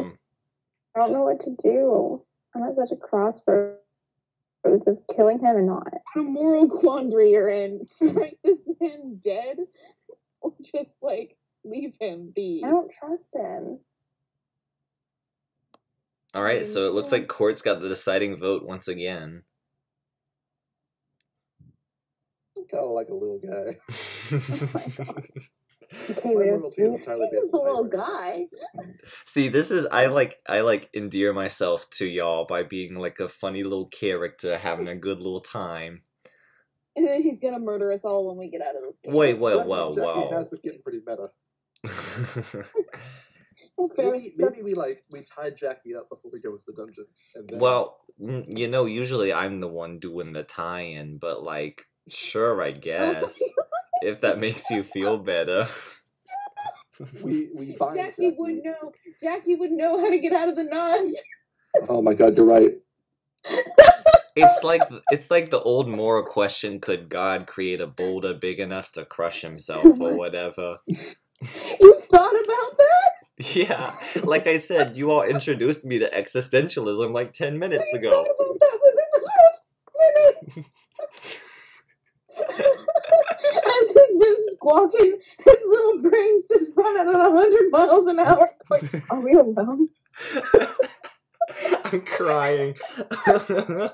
don't know what to do. I'm at such a crossroads of killing him or not. What a moral quandary you're in. Strike this man dead? Or just, like, leave him be? I don't trust him. Alright, so it looks like Court's got the deciding vote once again. Kind of like a little guy. Oh my god. Okay, My wait. loyalty is entirely This is based a on little height. guy. See, this is I like endear myself to y'all by being like a funny little character having a good little time. And then he's gonna murder us all when we get out of this game. Wait, Jackie has been getting pretty meta. Maybe we tied Jackie up before we go into the dungeon. And then... Well, you know, usually I'm the one doing the tie-in, but like, sure, I guess. If that makes you feel better. we bind Jackie would know. Jackie would know how to get out of the knots. Oh my god, you're right. It's like the old moral question: could God create a boulder big enough to crush himself or whatever? You thought about that? Yeah, like I said, you all introduced me to existentialism like 10 minutes ago. As he's been squawking, his little brain's just running at 100 miles an hour. Like, are we alone? I'm crying. Do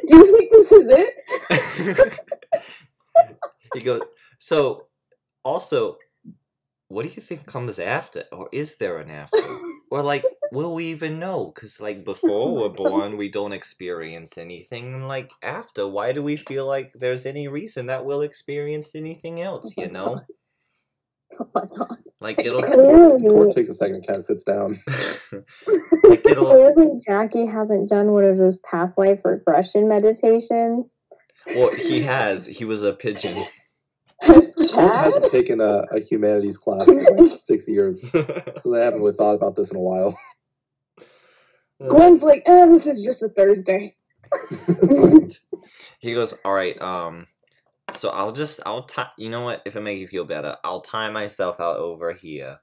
you think this is it? He goes, so, also, what do you think comes after? Or is there an after? Or, like, will we even know? Because, like, before we're born, we don't experience anything. And, like, after, why do we feel like there's any reason that we'll experience anything else, you know? Oh my god. Like, it'll... Court takes a second, cat sits down. Like, it'll... Clearly, Jackie hasn't done one of those past life regression meditations. Well, he has. He was a pigeon. Has He Chad? hasn't taken a humanities class in like 6 years, so they haven't really thought about this in a while. Gwen's like, this is just a Thursday. He goes, alright, so I'll tie, you know what, if it makes you feel better, I'll tie myself out over here.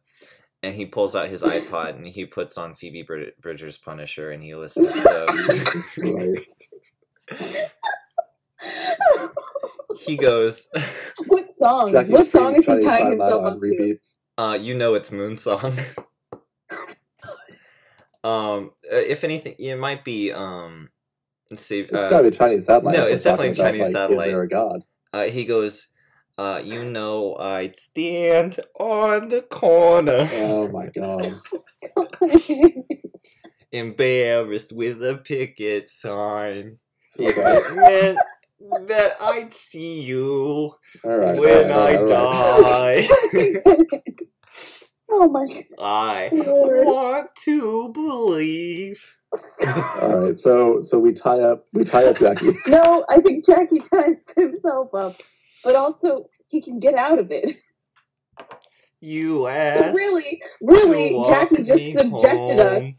And he pulls out his iPod and he puts on Phoebe Bridgers' Punisher and he listens to... He goes... What song? Jackie What song is he Chinese tying Side himself on up repeat. you know it's Moon Song. If anything, it might be, let's see, It's gotta be Chinese satellite. no, it's definitely Chinese satellite. Is there a god? He goes, you know, I'd stand on the corner, Oh my god. to? embarrassed with a picket sign. If Okay. it meant that I'd see you Alright. when I die. Oh my I Lord. want to believe. All right, so we tie up Jackie. No, I think Jackie ties himself up, but also he can get out of it. You So asked really, to walk Jackie just me subjected home, us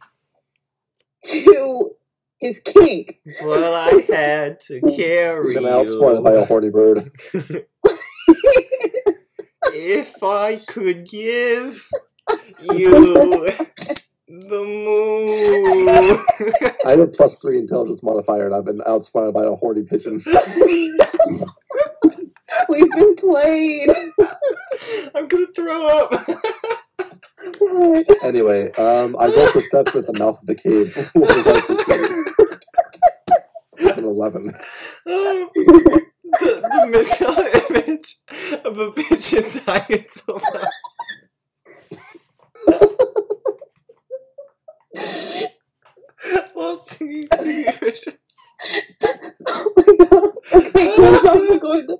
to his kink. but I had to carry You've been outspoiled by a you. horny bird. If I could give you the moon. I have a +3 intelligence modifier, and I've been outspoiled by a horny pigeon. We've been played. I'm gonna throw up. Anyway, I roll perception at the mouth of the cave. What does I perceive? It's an 11. The mental image of a pigeon dying so fast. While singing Phoebe Bridgers. Oh my god. Okay, Quinn's also going to.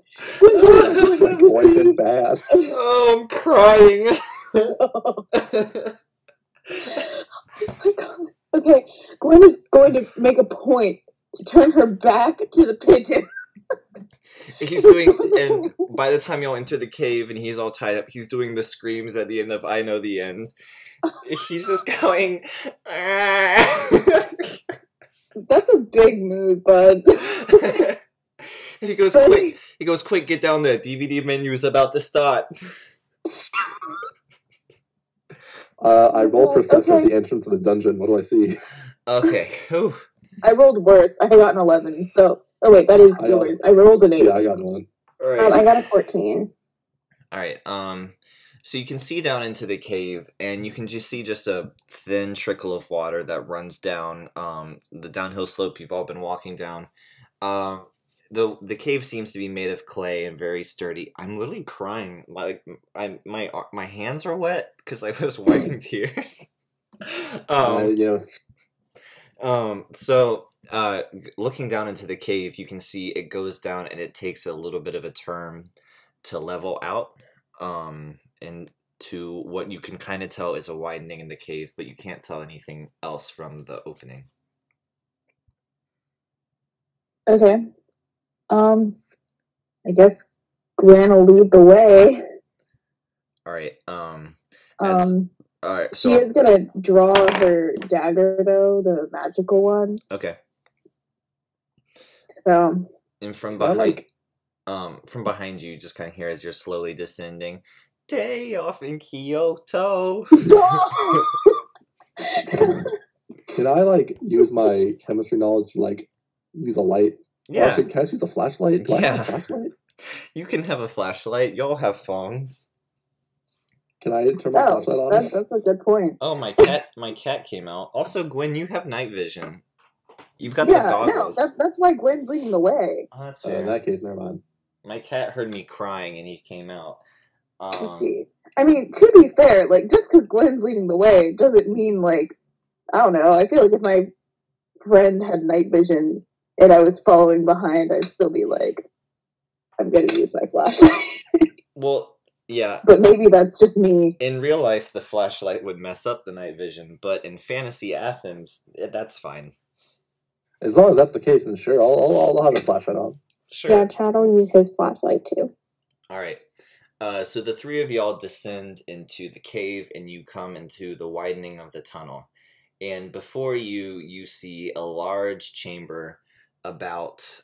My voice is bad. Oh, I'm crying. Oh my god. Okay, Gwen is going to make a point to turn her back to the pigeon. He's doing, and by the time y'all enter the cave and he's all tied up, he's doing the screams at the end of I Know the End. He's just going. That's a big mood, bud. And he goes, quick. He goes, quick, get down there. DVD menu is about to start. I roll perception at Okay. the entrance of the dungeon. What do I see? Okay. Whew. I rolled worse. I got an 11. So, oh wait, that is I yours. I rolled an 8. Yeah, I got one. All right. I got a 14. All right. So you can see down into the cave, and you can just see just a thin trickle of water that runs down the downhill slope you've all been walking down. The cave seems to be made of clay and very sturdy. I'm literally crying. Like my hands are wet because I was wiping tears. So looking down into the cave, you can see it goes down and it takes a little bit of a turn to level out. And to what you can kind of tell is a widening in the cave, but you can't tell anything else from the opening. Okay. I guess Gwen will lead the way. All right. All right. She is gonna draw her dagger though, the magical one. Okay. So. And from behind you, just kind of hear as you're slowly descending. Day off in Kyoto. Can I use my chemistry knowledge to use a light? Yeah. Actually, can I use a flashlight? Do I have a flashlight? You can have a flashlight. Y'all have phones. Can I turn my flashlight on? That's a good point. Oh, my cat came out. Also, Gwen, you have night vision. You've got the goggles. No, that's why Gwen's leading the way. Oh, that's fair. In that case, never mind. My cat heard me crying and he came out. I mean, to be fair, just because Gwen's leading the way doesn't mean, I don't know. I feel like if my friend had night vision and I was following behind, I'd still be like, I'm going to use my flashlight. Well, yeah. But maybe that's just me. In real life, the flashlight would mess up the night vision, but in fantasy Athens, that's fine. As long as that's the case, then sure, I'll have a flashlight on. Sure. Yeah, Chad will use his flashlight too. All right. So the three of y'all descend into the cave, and you come into the widening of the tunnel. And before you, you see a large chamber about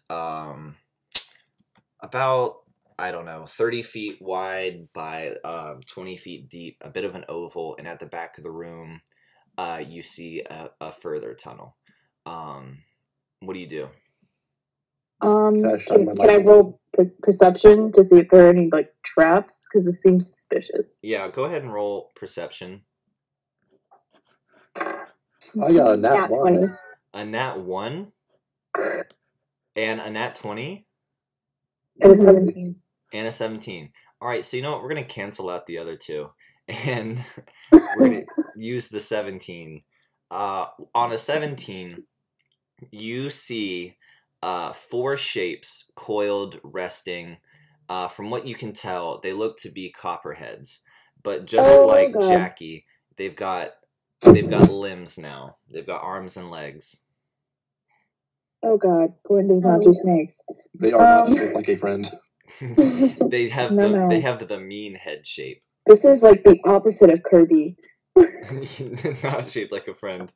I don't know, 30 feet wide by 20 feet deep, a bit of an oval, and at the back of the room, you see a further tunnel. What do you do? Can I roll perception to see if there are any traps? Because it seems suspicious. Yeah, go ahead and roll perception. I got a nat 1. 20. A nat 1 and a nat 20 And a 17. and a 17. All right, so you know what? We're gonna cancel out the other two, and we're gonna use the 17. On a 17, you see 4 shapes coiled, resting. From what you can tell, they look to be copperheads. but just Oh, like God. Jackie, they've got limbs now. They've got arms and legs. Oh God, Gwen does not do snakes. They are not shaped like a friend. They have No. they have the mean head shape. This is like the opposite of Kirby. Not shaped like a friend.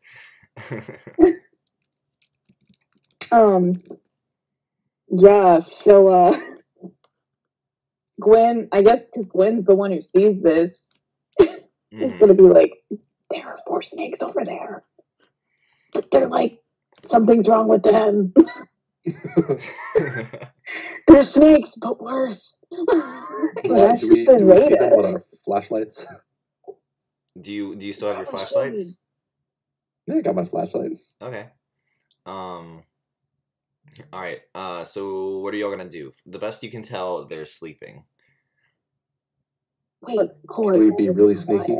Yeah, so Gwen, I guess because Gwen's the one who sees this, is gonna be like, there are 4 snakes over there. But they're like, something's wrong with them. They're snakes, but worse. What, do we see them with our flashlights? Do you still have your flashlights? Yeah, I got my flashlight. Okay. Alright, so what are y'all gonna do? The best you can tell, they're sleeping. Wait, Court. Can we be really sneaky?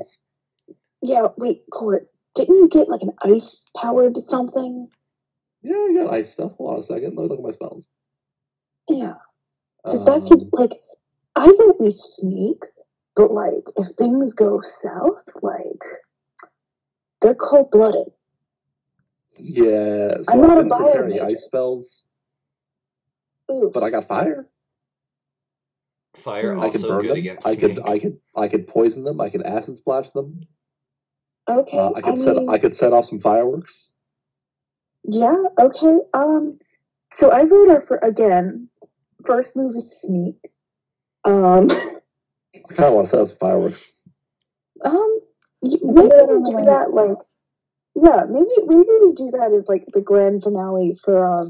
Yeah, wait, Court. Didn't you get like an ice powered something? Yeah, I got ice stuff. Hold on a second. Let me look at my spells. Yeah. Because that could, like, I think we sneak, but, like, if things go south, like, they're cold blooded. Yeah, so I'm I not a didn't prepare any biomaker. ice spells, Ooh. but I got fire. Fire I could also burn good them. against I snakes. could poison them. I could acid splash them. Okay. I could set off some fireworks. Yeah, okay. So I vote for, again, first move is sneak. I kind of want to set off some fireworks. Maybe we do that, like, yeah, maybe we do that as, like, the grand finale for,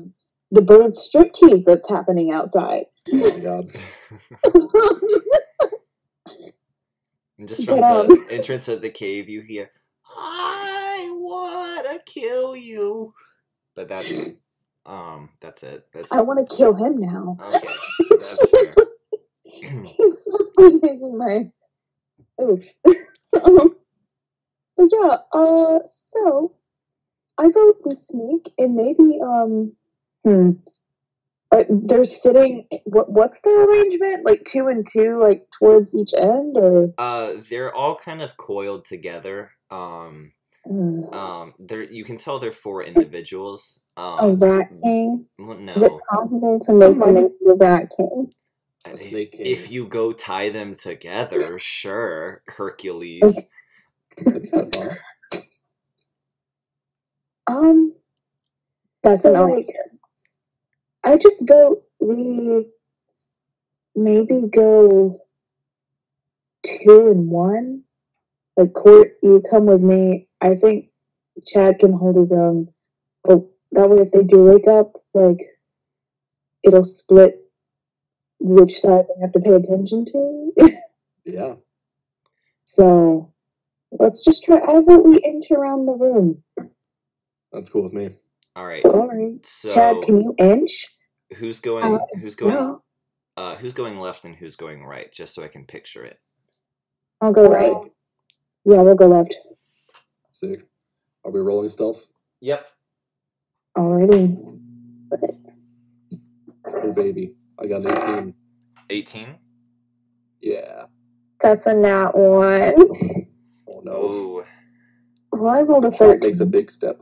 the bird striptease that's happening outside. Oh my God. And just from the entrance of the cave, you hear, "I wanna kill you," but that's it. I want to kill him now. Okay, that's fair. He's making my oof. Yeah. So I vote we sneak, and maybe they're sitting. What's their arrangement? Like 2 and 2, like towards each end, or they're all kind of coiled together. You can tell they're 4 individuals. A rat king? Well, Is it no. possible to make them into a rat king? A snake king. If you go tie them together, sure, Hercules. That'd be kind of fun. That's so, an like, I just vote we maybe go 2 and 1. Like, Court, you come with me. I think Chad can hold his own. But that way, if they do wake up, like, it'll split which side they have to pay attention to. Yeah. So, let's just try. I vote we inch around the room. That's cool with me. All right. So, Chad, can you inch? Who's going No. Who's going left and who's going right, just so I can picture it? I'll go right. Yeah, we'll go left. Sick. Are we rolling stealth? Yep. Alrighty. Oh, baby. I got an 18. 18? Yeah. That's a nat 1. Oh, no. Oh. Well, I rolled a Chad 13. makes a big step.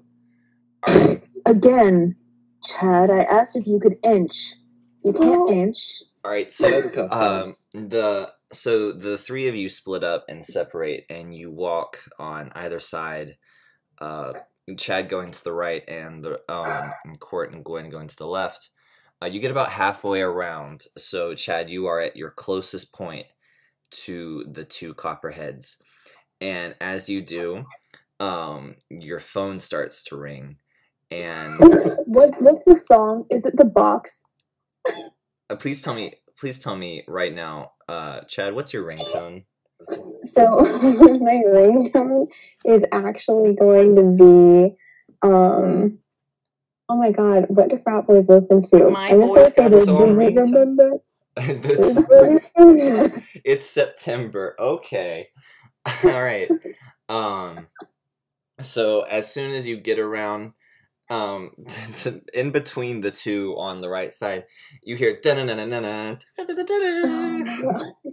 Again, Chad, I asked if you could inch. You can't inch. All right, so the 3 of you split up and separate, and you walk on either side. Chad going to the right, and and Court and Gwen going to the left. You get about halfway around. So Chad, you are at your closest point to the 2 copperheads, and as you do, your phone starts to ring, and what's the song? Is it The Box? Please tell me right now, Chad, what's your ringtone? So my ringtone is actually going to be, oh my God, what do frat boys listen to? My boy's got his own ringtone. It's September. Okay. All right. So as soon as you get around in between the two on the right side, you hear da-na-na-na-na-na,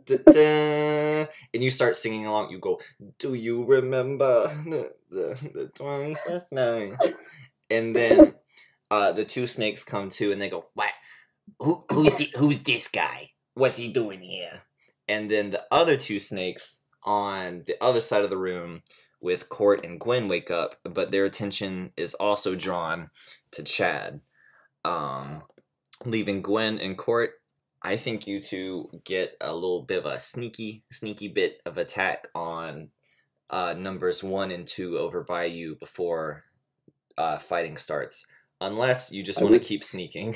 da-da, and you start singing along. You go, "Do you remember the 21st night?" And then the two snakes come to, and they go, "What? Who's this guy? What's he doing here?" And then the other two snakes on the other side of the room with Court and Gwen wake up, but their attention is also drawn to Chad. Leaving Gwen and Court, I think you two get a little bit of a sneaky bit of attack on numbers 1 and 2 over by you before fighting starts. Unless you just want to keep sneaking.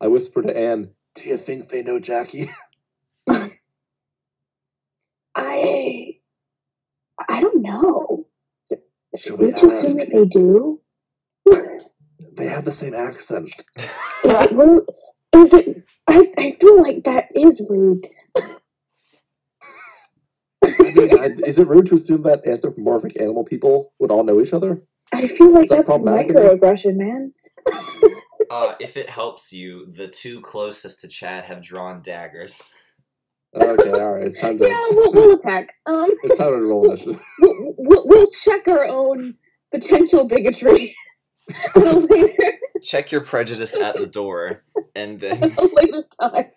I whisper to Anne, "Do you think they know Jackie?" I don't know. Should We we just assume ask? that they do. They have the same accent. Is it rude? Is it? I feel like that is rude. I mean, is it rude to assume that anthropomorphic animal people would all know each other? I feel like Is that that's problematic? microaggression, man. If it helps you, the two closest to Chad have drawn daggers. Okay, all right. It's time to. Yeah, we'll attack. It's time to roll initiative. We'll check our own potential bigotry at a later Check your prejudice at the door, and then time.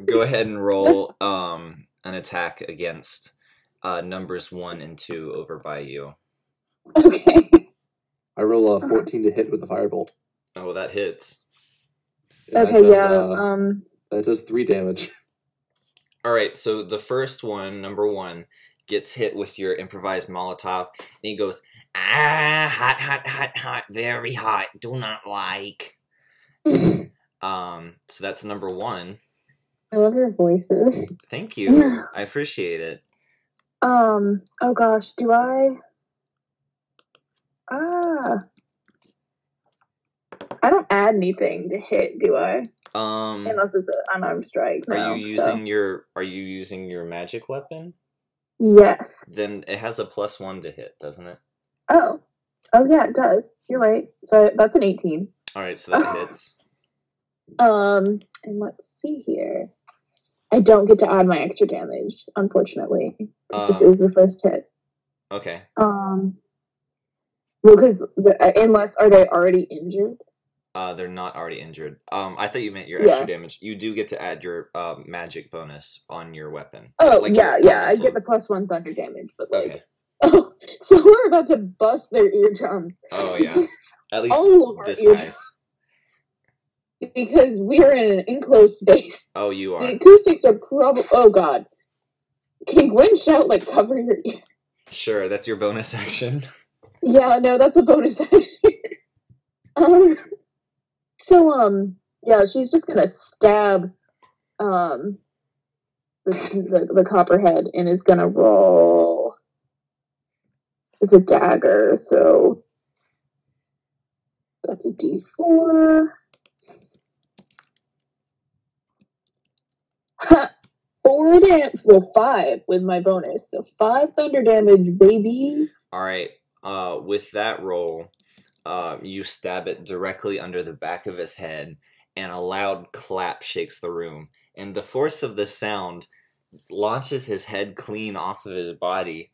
go ahead and roll an attack against numbers 1 and 2 over by you. Okay. I roll a 14 to hit with the firebolt. Oh, that hits. And Okay, that does 3 damage. All right, so the first one, number 1, gets hit with your improvised Molotov, and he goes, "Ah, hot, hot, hot, hot, very hot. Do not like." So that's number 1. I love your voices. Thank you. I appreciate it. Oh gosh, do I? I don't add anything to hit, do I? Unless it's an unarmed strike. Are you using your magic weapon? Yes. Then it has a +1 to hit, doesn't it? Oh yeah, it does. You're right. So that's an 18. All right, so that hits. And let's see here. I don't get to add my extra damage, unfortunately. This is the first hit. Okay. Well, because unless are they already injured? They're not already injured. I thought you meant your extra damage. You do get to add your magic bonus on your weapon. Oh, like yeah. I get the +1 thunder damage, but like, okay. Oh, so we're about to bust their eardrums. Oh yeah, at least all of this our size. Because we are in an enclosed space. Oh, you are. The acoustics are probably. Oh God! Can Gwen shout like cover your ear? Sure, that's your bonus action. Yeah, no, that's a bonus action. Yeah, she's just gonna stab, the copperhead and is gonna roll. It's a dagger, so that's a D4. 5 with my bonus, so 5 thunder damage, baby. All right. With that roll, you stab it directly under the back of his head, and a loud clap shakes the room. And the force of the sound launches his head clean off of his body,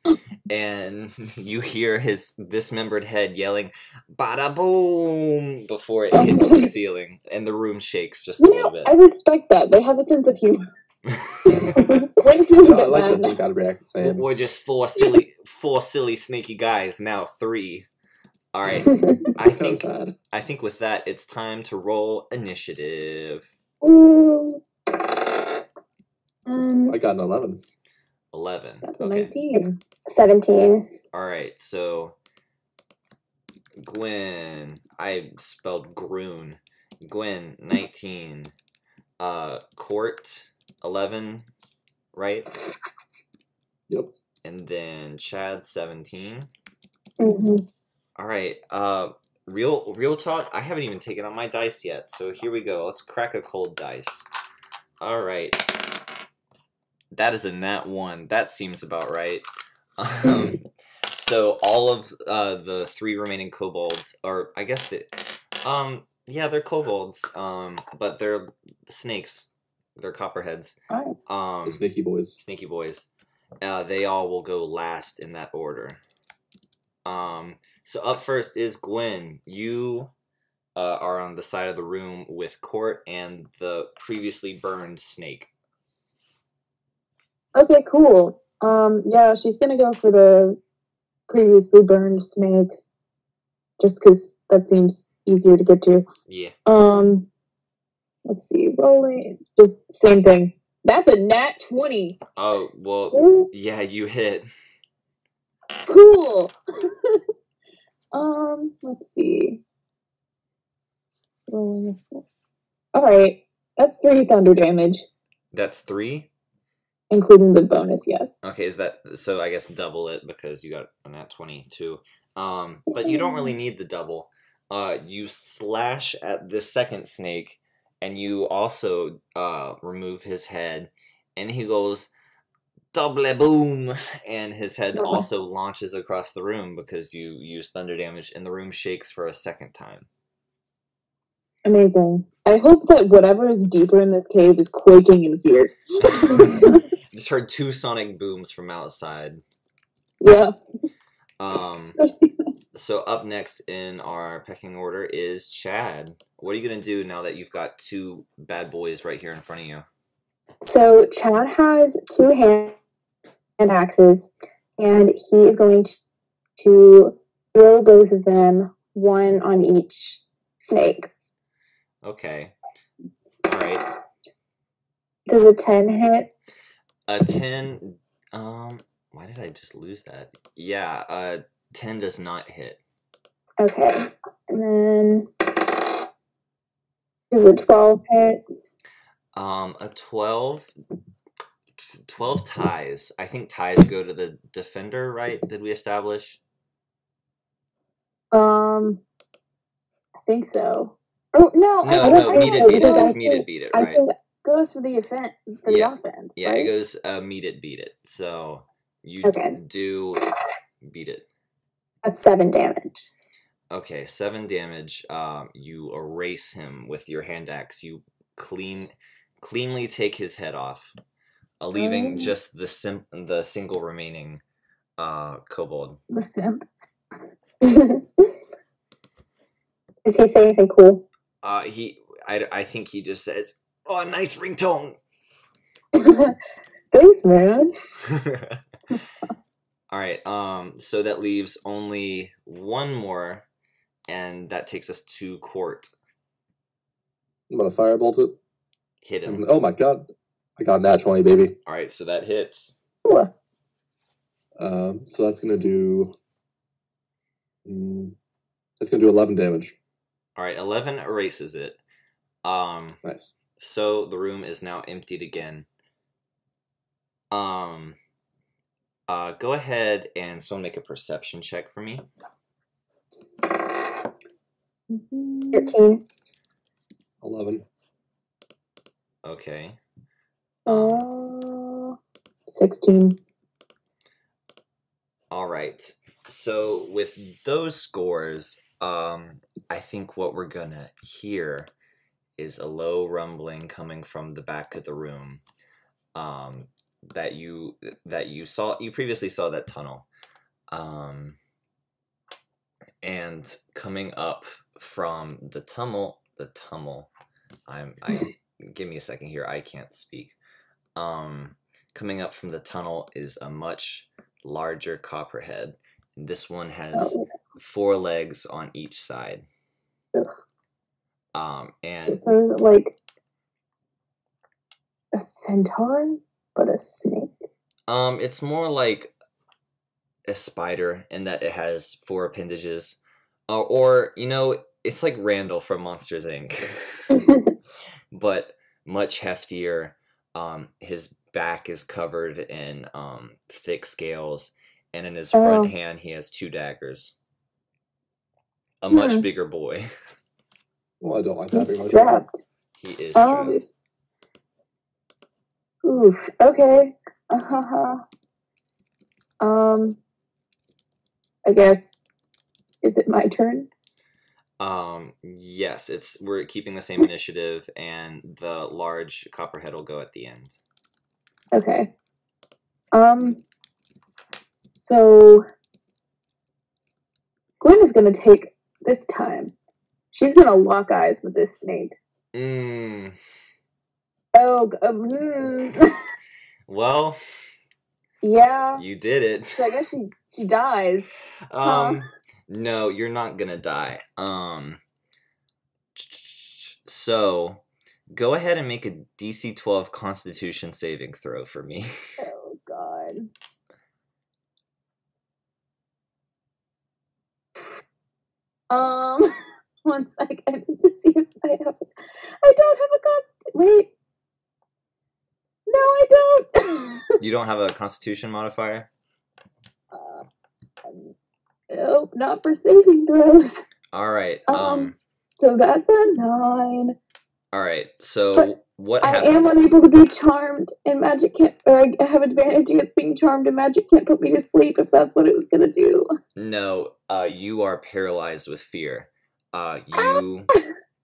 and you hear his dismembered head yelling, "Bada boom!" before it hits the ceiling, and the room shakes just a little bit. I respect that. They have a sense of humor. I like that they gotta react the same. We're just four silly, sneaky guys. Now 3. All right. I think with that, it's time to roll initiative. I got an 11. 11. That's Okay. 19. 17. All right. So Gwen, I spelled Groon. Gwen 19. Court 11. Right? Yep. And then Chad 17. Mm-hmm. All right. Real talk. I haven't even taken out my dice yet, so here we go. Let's crack a cold dice. All right. That is a nat 1. That seems about right. So all of the 3 remaining kobolds, or I guess yeah, they're kobolds, but they're snakes. They're copperheads. The snaky boys. Sneaky boys. They all will go last in that order. So up first is Gwen. You are on the side of the room with Court and the previously burned snake. Okay, cool. Yeah, she's gonna go for the previously burned snake, just because that seems easier to get to. Yeah. Let's see, rolling, just same thing. That's a nat 20. Oh, well, yeah, you hit. Cool. Let's see. Rolling. All right, that's 3 thunder damage, That's 3? including the bonus. Yes. Okay, is that so? I guess double it because you got a nat 20 too. But you don't really need the double. You slash at the second snake, and you also remove his head, and he goes double boom, and his head also launches across the room because you use thunder damage, and the room shakes for a second time. Amazing. I hope that whatever is deeper in this cave is quaking in fear. Just heard 2 sonic booms from outside. Yeah. So up next in our pecking order is Chad. What are you gonna do now that you've got 2 bad boys right here in front of you? So Chad has 2 hand axes, and he is going to throw both of them, one on each snake. Okay. All right. Does a 10 hit? A 10. Why did I just lose that? Yeah. 10 does not hit. Okay. And then does a 12 hit? A 12. 12 ties. I think ties go to the defender, right? Did we establish? I think so. Oh no! No, meet it, beat it. It's meet it, beat it, right? I think it goes for the offense. For the offense. Yeah, right? it goes meet it, beat it. So you do beat it. That's 7 damage. Okay, 7 damage. You erase him with your hand axe. You cleanly take his head off, leaving just the single remaining kobold. The simp. Does he say anything cool? I think he just says, "Oh, nice ringtone." Thanks, man. All right. So that leaves only 1 more, and that takes us to Court. I'm gonna firebolt it. Hit him. Oh my god. I got nat 20, baby. All right, so that hits. Cool. So that's gonna do. That's gonna do 11 damage. All right, 11 erases it. Nice. So the room is now emptied again. Go ahead and someone make a perception check for me. 13. 11. Okay. 16. All right. So with those scores, I think what we're gonna hear is a low rumbling coming from the back of the room. That you previously saw that tunnel. And coming up from the tunnel. Give me a second here. I can't speak. Coming up from the tunnel is a much larger copperhead. This one has 4 legs on each side. And so like a centaur, but a snake. It's more like a spider in that it has 4 appendages, or it's like Randall from Monsters Inc. But much heftier. His back is covered in thick scales, and in his front hand he has 2 daggers. A much bigger boy. Well, I don't like that very much. Strapped. He is strapped. Oof. Okay. I guess, is it my turn? Yes, we're keeping the same initiative, and the large copperhead will go at the end. Okay. So Gwen is gonna take this time. She's gonna lock eyes with this snake. Oh, Well, yeah. you did it. So I guess she dies. No, you're not gonna die. So go ahead and make a DC 12 Constitution saving throw for me. Oh God. One second to see if I don't have a wait. No, I don't. You don't have a Constitution modifier? Nope, not for saving throws. All right. So that's a 9. All right. So but what I happens? am unable to be charmed, and magic can't. Or I have advantage against being charmed, and magic can't put me to sleep if that's what it was gonna do. No. You are paralyzed with fear.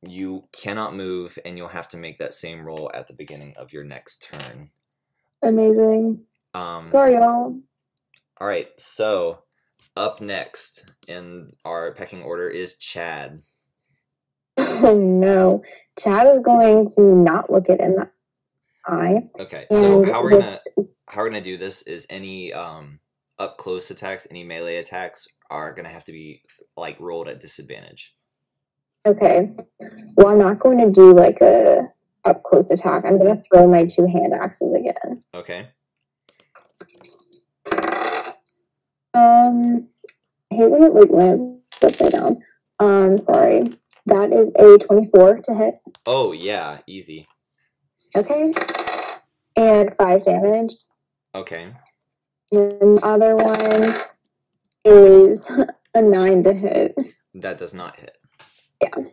You cannot move, and you'll have to make that same roll at the beginning of your next turn. Amazing. Sorry, y'all. All right. So up next in our pecking order is Chad. Oh no. Chad is going to not look it in the eye. Okay, so how we're gonna do this is any up close attacks, any melee attacks are gonna have to be like rolled at disadvantage. Okay. Well, I'm not going to do like a up close attack. I'm going to throw my 2 hand axes again. Okay. I hate when it like lands upside down. Sorry. That is a 24 to hit. Oh yeah, easy. Okay. And 5 damage. Okay. And the other one is a 9 to hit. That does not hit. Yeah.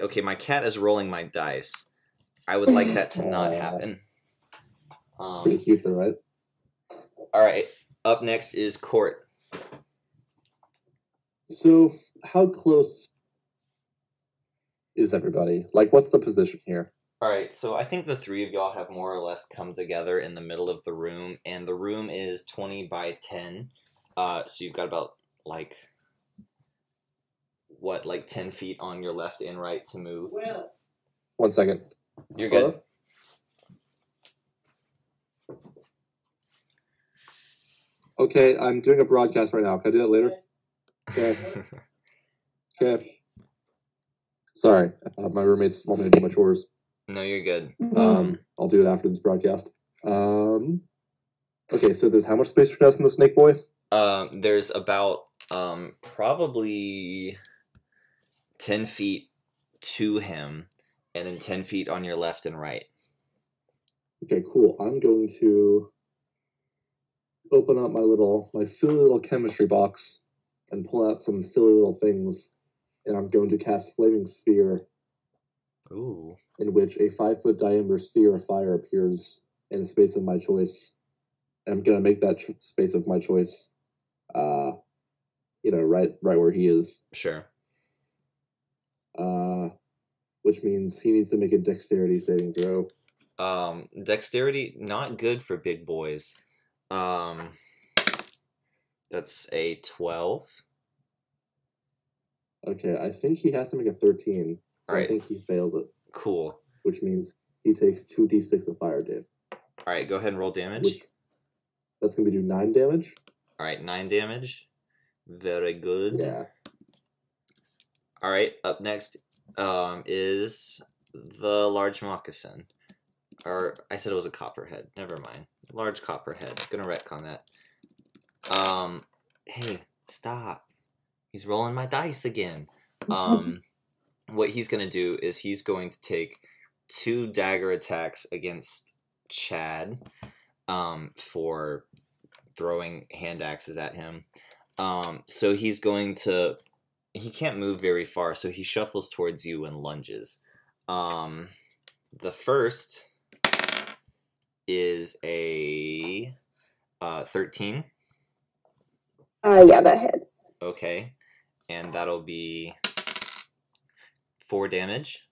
Okay, my cat is rolling my dice. I would like that to not happen. Pretty cute, though, right? All right. Up next is Court. So, how close is everybody? Like, what's the position here? All right, so I think the three of y'all have more or less come together in the middle of the room, and the room is 20 by 10. So you've got about, like 10 feet on your left and right to move? 1 second. You're good. Okay, I'm doing a broadcast right now. Can I do that later? Okay. Okay. Sorry, my roommates want me to do my chores. No, you're good. I'll do it after this broadcast. Okay, so there's how much space for us in the snake boy? There's about probably 10 feet to him, and then 10 feet on your left and right. Okay, cool. I'm going to open up my silly little chemistry box and pull out some silly little things, and I'm going to cast Flaming Sphere. Ooh. In which a 5-foot diameter sphere of fire appears in a space of my choice. And I'm going to make that space of my choice, right where he is. Sure. Which means he needs to make a dexterity saving throw. Dexterity, not good for big boys. That's a 12. Okay, I think he has to make a 13. So All right. I think he fails it. Cool. Which means he takes 2d6 of fire damage. All right, go ahead and roll damage. That's going to do 9 damage. All right, 9 damage. Very good. Yeah. All right, up next is the large moccasin. Or I said it was a copperhead. Never mind. Large copperhead. Gonna retcon that. Hey, stop. He's rolling my dice again. What he's gonna do is he's going to take 2 dagger attacks against Chad for throwing hand axes at him. So he's going to... He can't move very far, so he shuffles towards you and lunges. The first is a 13. Yeah, that hits. Okay. And that'll be 4 damage.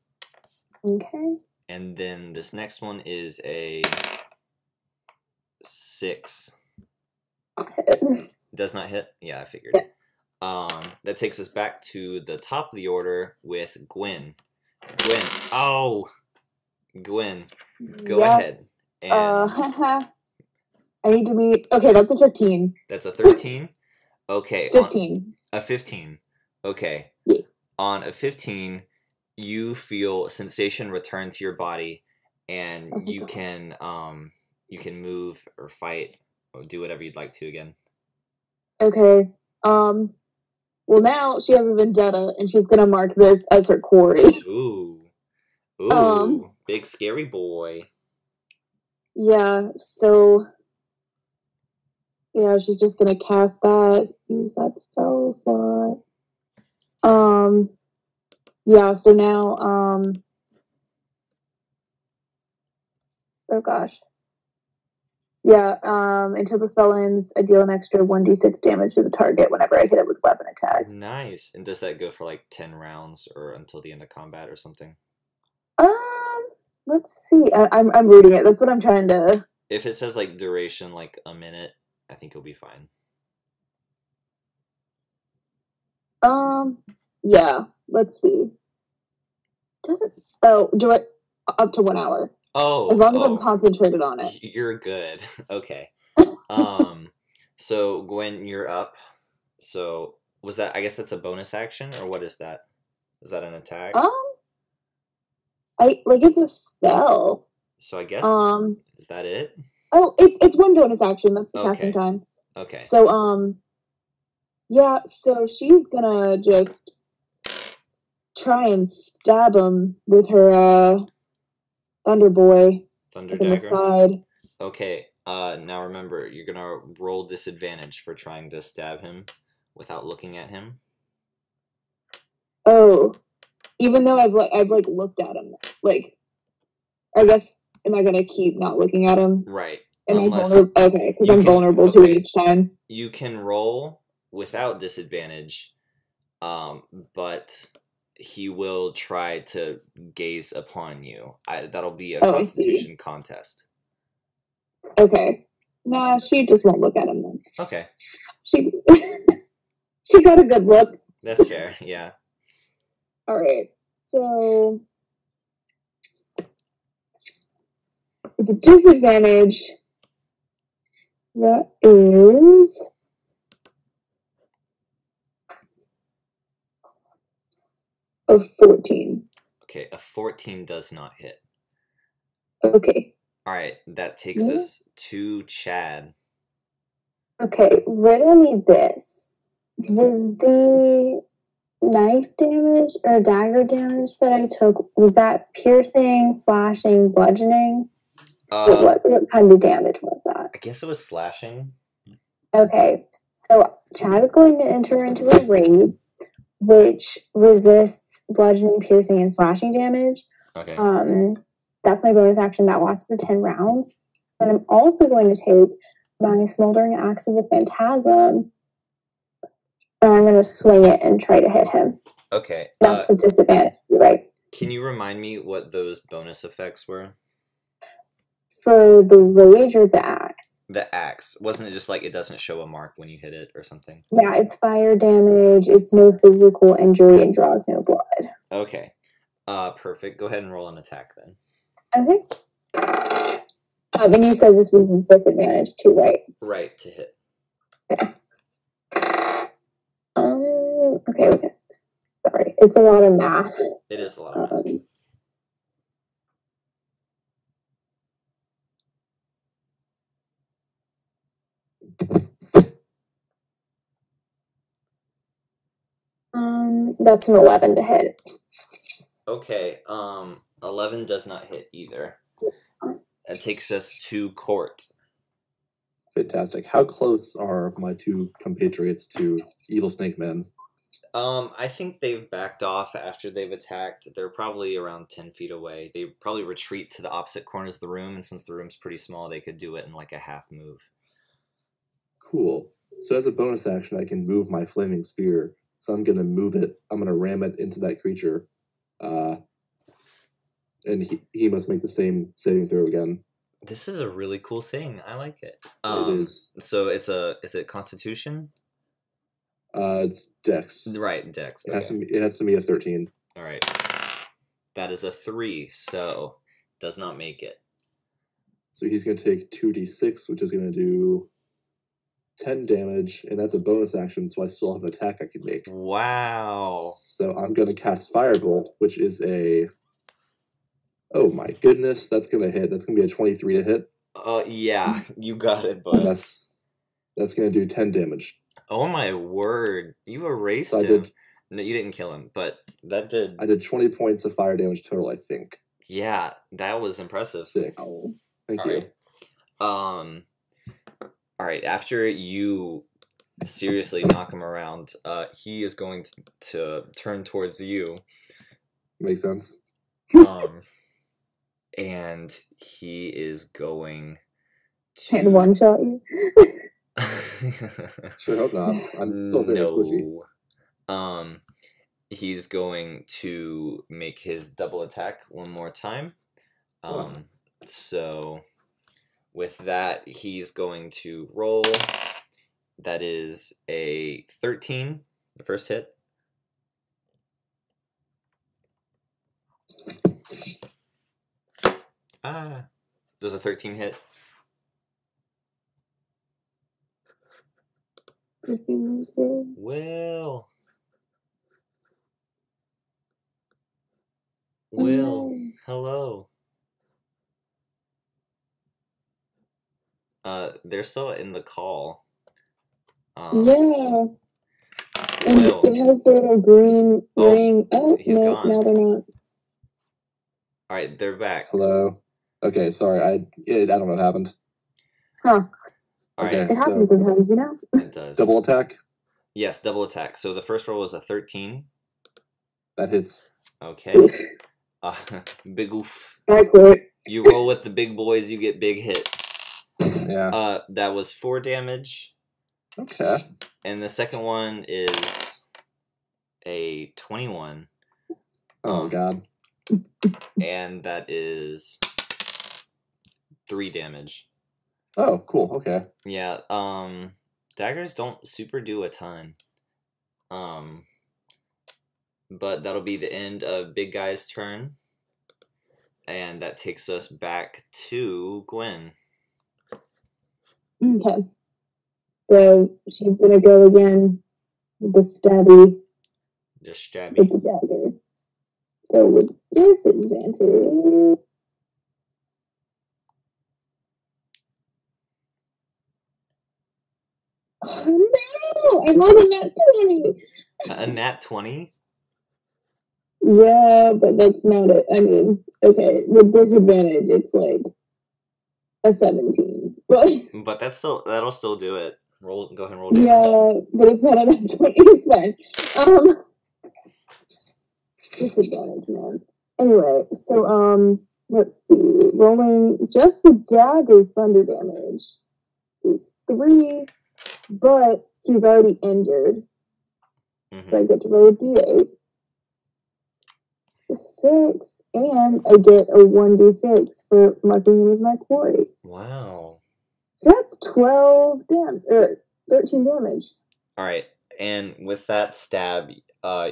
Okay. And then this next one is a 6. Hit. Does not hit? Yeah, I figured. Yeah. That takes us back to the top of the order with Gwen. Gwen. Oh! Gwen, go ahead. And I need to meet. Okay, that's a 15. that's a 13? Okay. 15. A 15. Okay. Yeah. On a 15, you feel sensation return to your body, and you can move or fight or do whatever you'd like to again. Okay. Well, now she has a vendetta, and she's gonna mark this as her quarry. Ooh. Ooh. Big scary boy. Yeah. So. Yeah, she's just gonna cast that. Use that spell slot. Yeah. So now. Oh gosh. Yeah, until the spell ends, I deal an extra 1d6 damage to the target whenever I hit it with weapon attacks. Nice. And does that go for like 10 rounds or until the end of combat or something? Let's see. I'm reading it. That's what I'm trying to. If it says like duration like a minute, I think you'll be fine. Yeah. Let's see. Doesn't. Oh, do it up to 1 hour. Oh. As long as I'm concentrated on it. You're good. Okay. So Gwen, you're up. So was that? I guess that's a bonus action, or what is that? Is that an attack? It's a spell. So I guess is that it? Oh, it's one bonus action. That's the casting time. Okay. So yeah. So she's gonna just try and stab him with her Thunder Boy. Thunder in the Dagger. side. Okay. Now remember, you're gonna roll disadvantage for trying to stab him without looking at him. Oh, even though I've looked at him, like, I guess am I gonna keep not looking at him? Right. Am I vulnerable? Okay, because I'm vulnerable to it each time. You can roll without disadvantage, but he will try to gaze upon you. That'll be a Constitution contest. Okay. Nah, she just won't look at him then. Okay. She got a good look. That's fair, yeah. Alright. So with the disadvantage, that is a 14. Okay, a 14 does not hit. Okay. Alright, that takes us to Chad. Okay, riddle me this. Was the knife damage or dagger damage that I took, was that piercing, slashing, bludgeoning? What kind of damage was that? I guess it was slashing. Okay, so Chad is going to enter into a raid, which resists bludgeoning, piercing, and slashing damage. Okay. That's my bonus action that lasts for 10 rounds. And I'm also going to take my Smoldering Axe of the Phantasm, and I'm going to swing it and try to hit him. Okay. That's with disadvantage, right? Can you remind me what those bonus effects were? For the rage or the axe? The axe. Wasn't it just like it doesn't show a mark when you hit it or something? Yeah, it's fire damage, it's no physical injury, and draws no blood. Okay. Perfect. Go ahead and roll an attack then. Okay. And you said this was with disadvantage too, right? Right, to hit. Okay. Okay. Sorry, it's a lot of math. It is a lot of math. That's an 11 to hit. Okay, 11 does not hit either. That takes us to Court. Fantastic. How close are my two compatriots to Evil Snake Men? I think they've backed off after they've attacked. They're probably around 10 feet away. They probably retreat to the opposite corners of the room, and since the room's pretty small, they could do it in like a half move. Cool. So as a bonus action, I can move my flaming spear. So I'm gonna move it. I'm gonna ram it into that creature, and he must make the same saving throw again. This is a really cool thing. I like it. It is. So is it Constitution? It's Dex. Right, Dex. It has to be a 13. All right. That is a 3, so does not make it. So he's going to take 2d6, which is going to do 10 damage, and that's a bonus action, so I still have an attack I can make. Wow. So I'm going to cast Firebolt, which is a... Oh my goodness, that's going to hit. That's going to be a 23 to hit. Yeah, you got it, bud. That's going to do 10 damage. Oh my word. You erased So him. No, you didn't kill him, but that did... I did 20 points of fire damage total, I think. Yeah, that was impressive. Sick. Thank you. All right, after you seriously knock him around, he is going to turn towards you. Makes sense. And he is going to... And one-shot you? Sure hope not. I'm still very squishy. He's going to make his double attack one more time. So with that, he's going to roll. That is a 13, the first hit. Does a 13 hit? Will. Hello. They're still in the call. Yeah. And it has the little green ring. Oh, he's no, gone. now they're not. Alright, they're back. Hello. Okay, sorry. I don't know what happened. Huh. Alright. It happens sometimes, you know? It does. Double attack? Yes, double attack. So the first roll was a 13. That hits. Okay. Big oof. I quit. You roll with the big boys, you get big hit. Yeah. That was 4 damage. Okay. And the second one is a 21. Oh, God. And that is 3 damage. Oh, cool. Okay. Yeah, daggers don't super do a ton. But that'll be the end of Big Guy's turn. And that takes us back to Gwen. Okay. So she's gonna go again with the stabby. Just stabby. With the dagger. So with disadvantage. Oh no! I rolled a nat 20! A nat 20? Yeah, but that's not it. I mean, okay, with disadvantage, it's like a 17. But that'll still do it. Go ahead and roll damage. Yeah, but it's not a nat 20. It's fine. Disadvantage, man. Anyway, so let's see. Rolling just the dagger's thunder damage is 3, but he's already injured. Mm-hmm. So I get to roll a d8. 6, and I get a 1d6 for marking him as my quarry. Wow. So that's 13 damage. All right, and with that stab,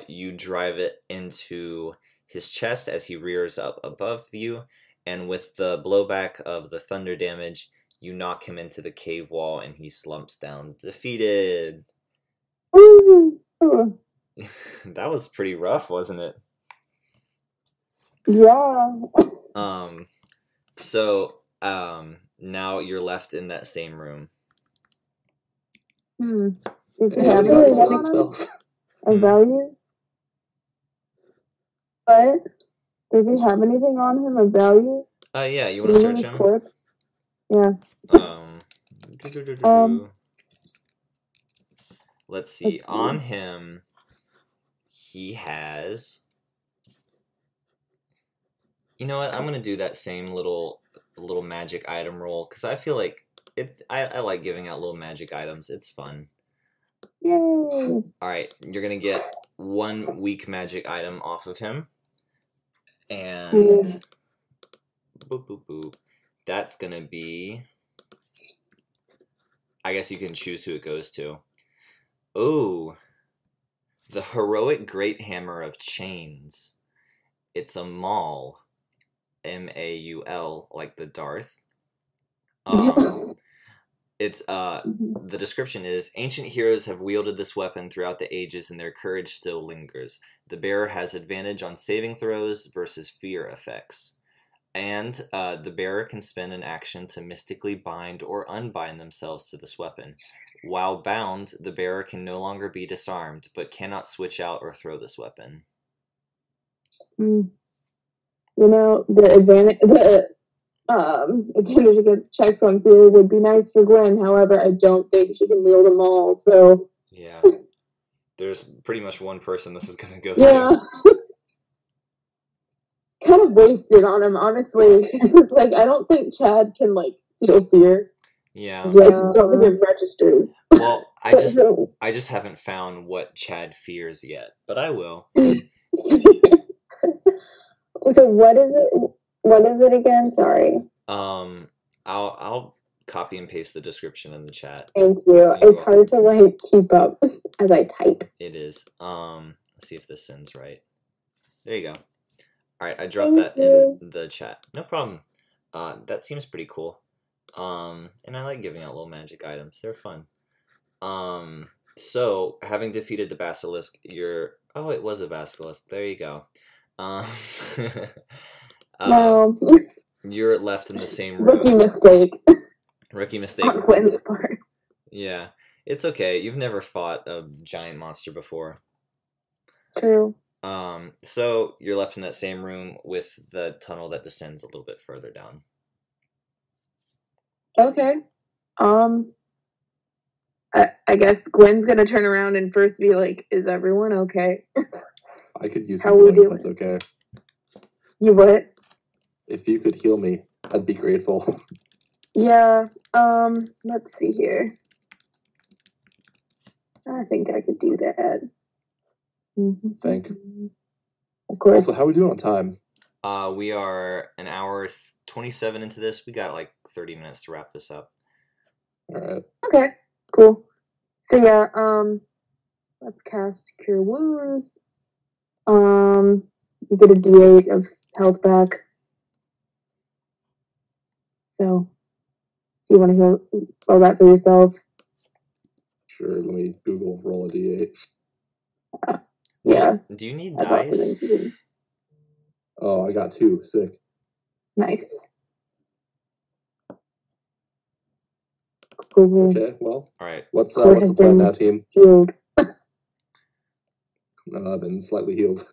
you drive it into his chest as he rears up above you, and with the blowback of the thunder damage, you knock him into the cave wall, and he slumps down, defeated. Ooh. That was pretty rough, wasn't it? Yeah. So, now you're left in that same room. Does he have anything on him? A value? What? Does he have anything on him of value? Yeah, you want to search him? Corpse? Yeah. Let's see. On him, he has... You know what? I'm gonna do that same little magic item roll because I feel like I like giving out little magic items. It's fun. Yay! All right, you're gonna get 1 weak magic item off of him, and boop boop boop. That's gonna be. I guess you can choose who it goes to. Ooh, the heroic great hammer of chains. It's a maul, Maul, like the Darth. It's the description is ancient heroes have wielded this weapon throughout the ages and their courage still lingers. The bearer has advantage on saving throws versus fear effects. And the bearer can spend an action to mystically bind or unbind themselves to this weapon. While bound, the bearer can no longer be disarmed, but cannot switch out or throw this weapon. You know, the advantage against checks on fear would be nice for Gwen. However, I don't think she can wield them all. So yeah, there's pretty much one person this is gonna go to. Kind of wasted on him, honestly. It's like I don't think Chad can like feel fear. Yeah. I don't think it registers. Well, I just haven't found what Chad fears yet, but I will. So what is it? What is it again? Sorry. I'll copy and paste the description in the chat. Thank you. It's hard to like keep up as I type. It is. Let's see if this sends right. There you go. All right, I dropped that in the chat. No problem. That seems pretty cool. And I like giving out little magic items. They're fun. So having defeated the basilisk, oh, it was a basilisk. There you go. No. You're left in the same room. Rookie mistake. Rookie mistake. On Gwen's part. Yeah, it's okay. You've never fought a giant monster before. True. So you're left in that same room with the tunnel that descends a little bit further down. Okay. I guess Gwen's gonna turn around and first be like, "Is everyone okay?" I could use How we some doing? if that's okay. You what? If you could heal me, I'd be grateful. Yeah. Let's see here. I think I could do that. Thank you. Of course. Also, how are we doing on time? We are an hour 27 into this. We got like 30 minutes to wrap this up. All right. Okay. Cool. So yeah. Let's cast Cure Wounds. You get a D8 of health back. So, do you want to roll that for yourself? Sure. Let me Google roll a D8. Yeah. Do you need dice? Oh, I got 2. Sick. Nice. Cool. Okay. Well. All right. What's the plan now, team? Healed. I've been slightly healed.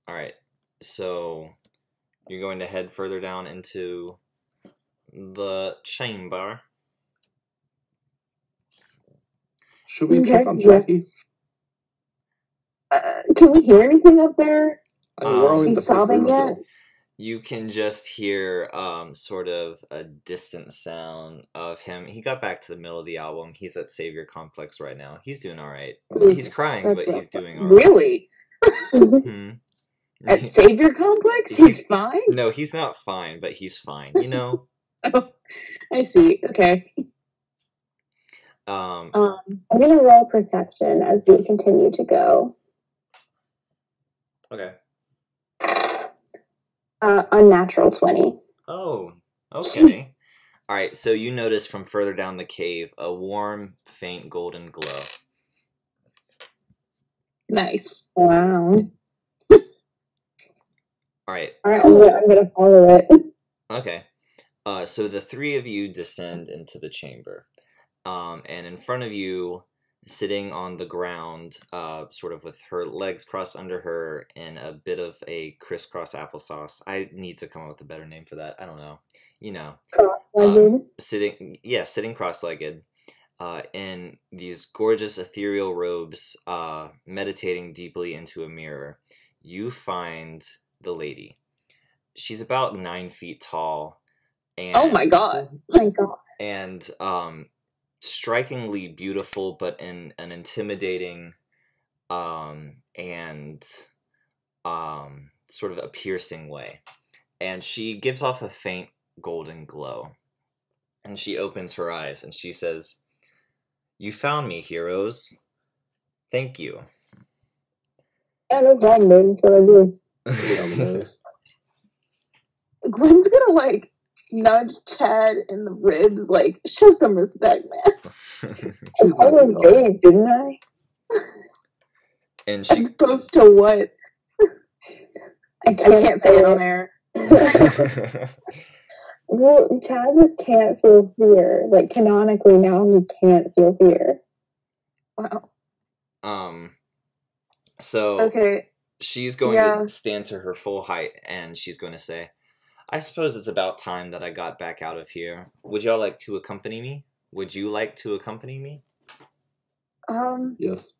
All right. So you're going to head further down into the chamber. Should we check on Jackie? Can we hear anything up there? We're only is he sobbing yet? You can just hear sort of a distant sound of him. He got back to the middle of the album. He's at Savior Complex right now. He's doing all right. He's crying, but he's doing all right. Really? At Savior Complex? He's fine? No, he's not fine, but he's fine, you know? Oh, I see. Okay. I'm going to roll perception as we continue to go. Okay. Unnatural 20. Oh, okay. All right, so you notice from further down the cave a warm, faint golden glow. Nice. Wow. All right. All right, I'm going to follow it. Okay. So the three of you descend into the chamber. And in front of you, sitting on the ground, sort of with her legs crossed under her in a bit of a crisscross applesauce. I need to come up with a better name for that. I don't know. You know. Cross-legged? Sitting cross-legged in these gorgeous ethereal robes, meditating deeply into a mirror. You find the lady. She's about 9 feet tall. And, oh my god. Oh my god. And strikingly beautiful, but in an intimidating and sort of a piercing way. And she gives off a faint golden glow. And she opens her eyes and she says, "You found me, heroes. Thank you." Yeah, no problem, dude. That's what I do. Get on the nose. Gwen's gonna like nudge Chad in the ribs, like show some respect, man. I She's called not him tall. Dave, didn't I? And she As opposed to what? I I can't say it on air. Well, Chad just can't feel fear. Like, canonically now, he can't feel fear. Wow. So Okay. she's going Yeah. to stand to her full height and she's going to say, "I suppose it's about time that I got back out of here. Would y'all like to accompany me? Would you like to accompany me?" Yes.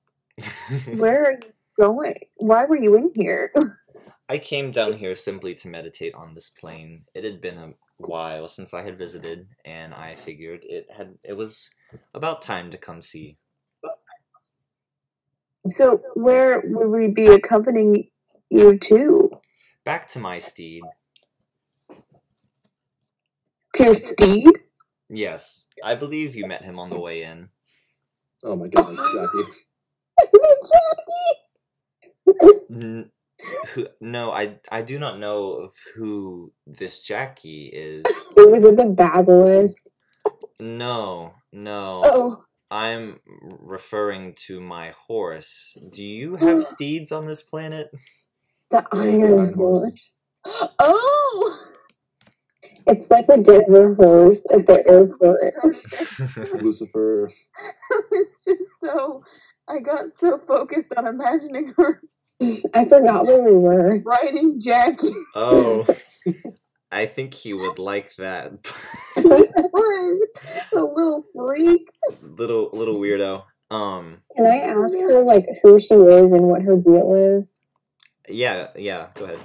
Where are you going? Why were you in here? I came down here simply to meditate on this plane. It had been a while since I had visited, and I figured it was about time to come see. So where would we be accompanying you to? Back to my steed. To your steed? Yes, I believe you met him on the way in. Oh my god, Jackie. No, I do not know of who this Jackie is. Was it the basilisk? No. Oh, I'm referring to my horse. Do you have steeds on this planet? The Iron Horse. oh! It's like the Denver horse at the airport. Lucifer. It's just so. I got so focused on imagining her I forgot where we were. riding Jackie. Oh, I think he would like that. A little freak. little weirdo. Can I ask her, like, who she is and what her deal is? Yeah, go ahead.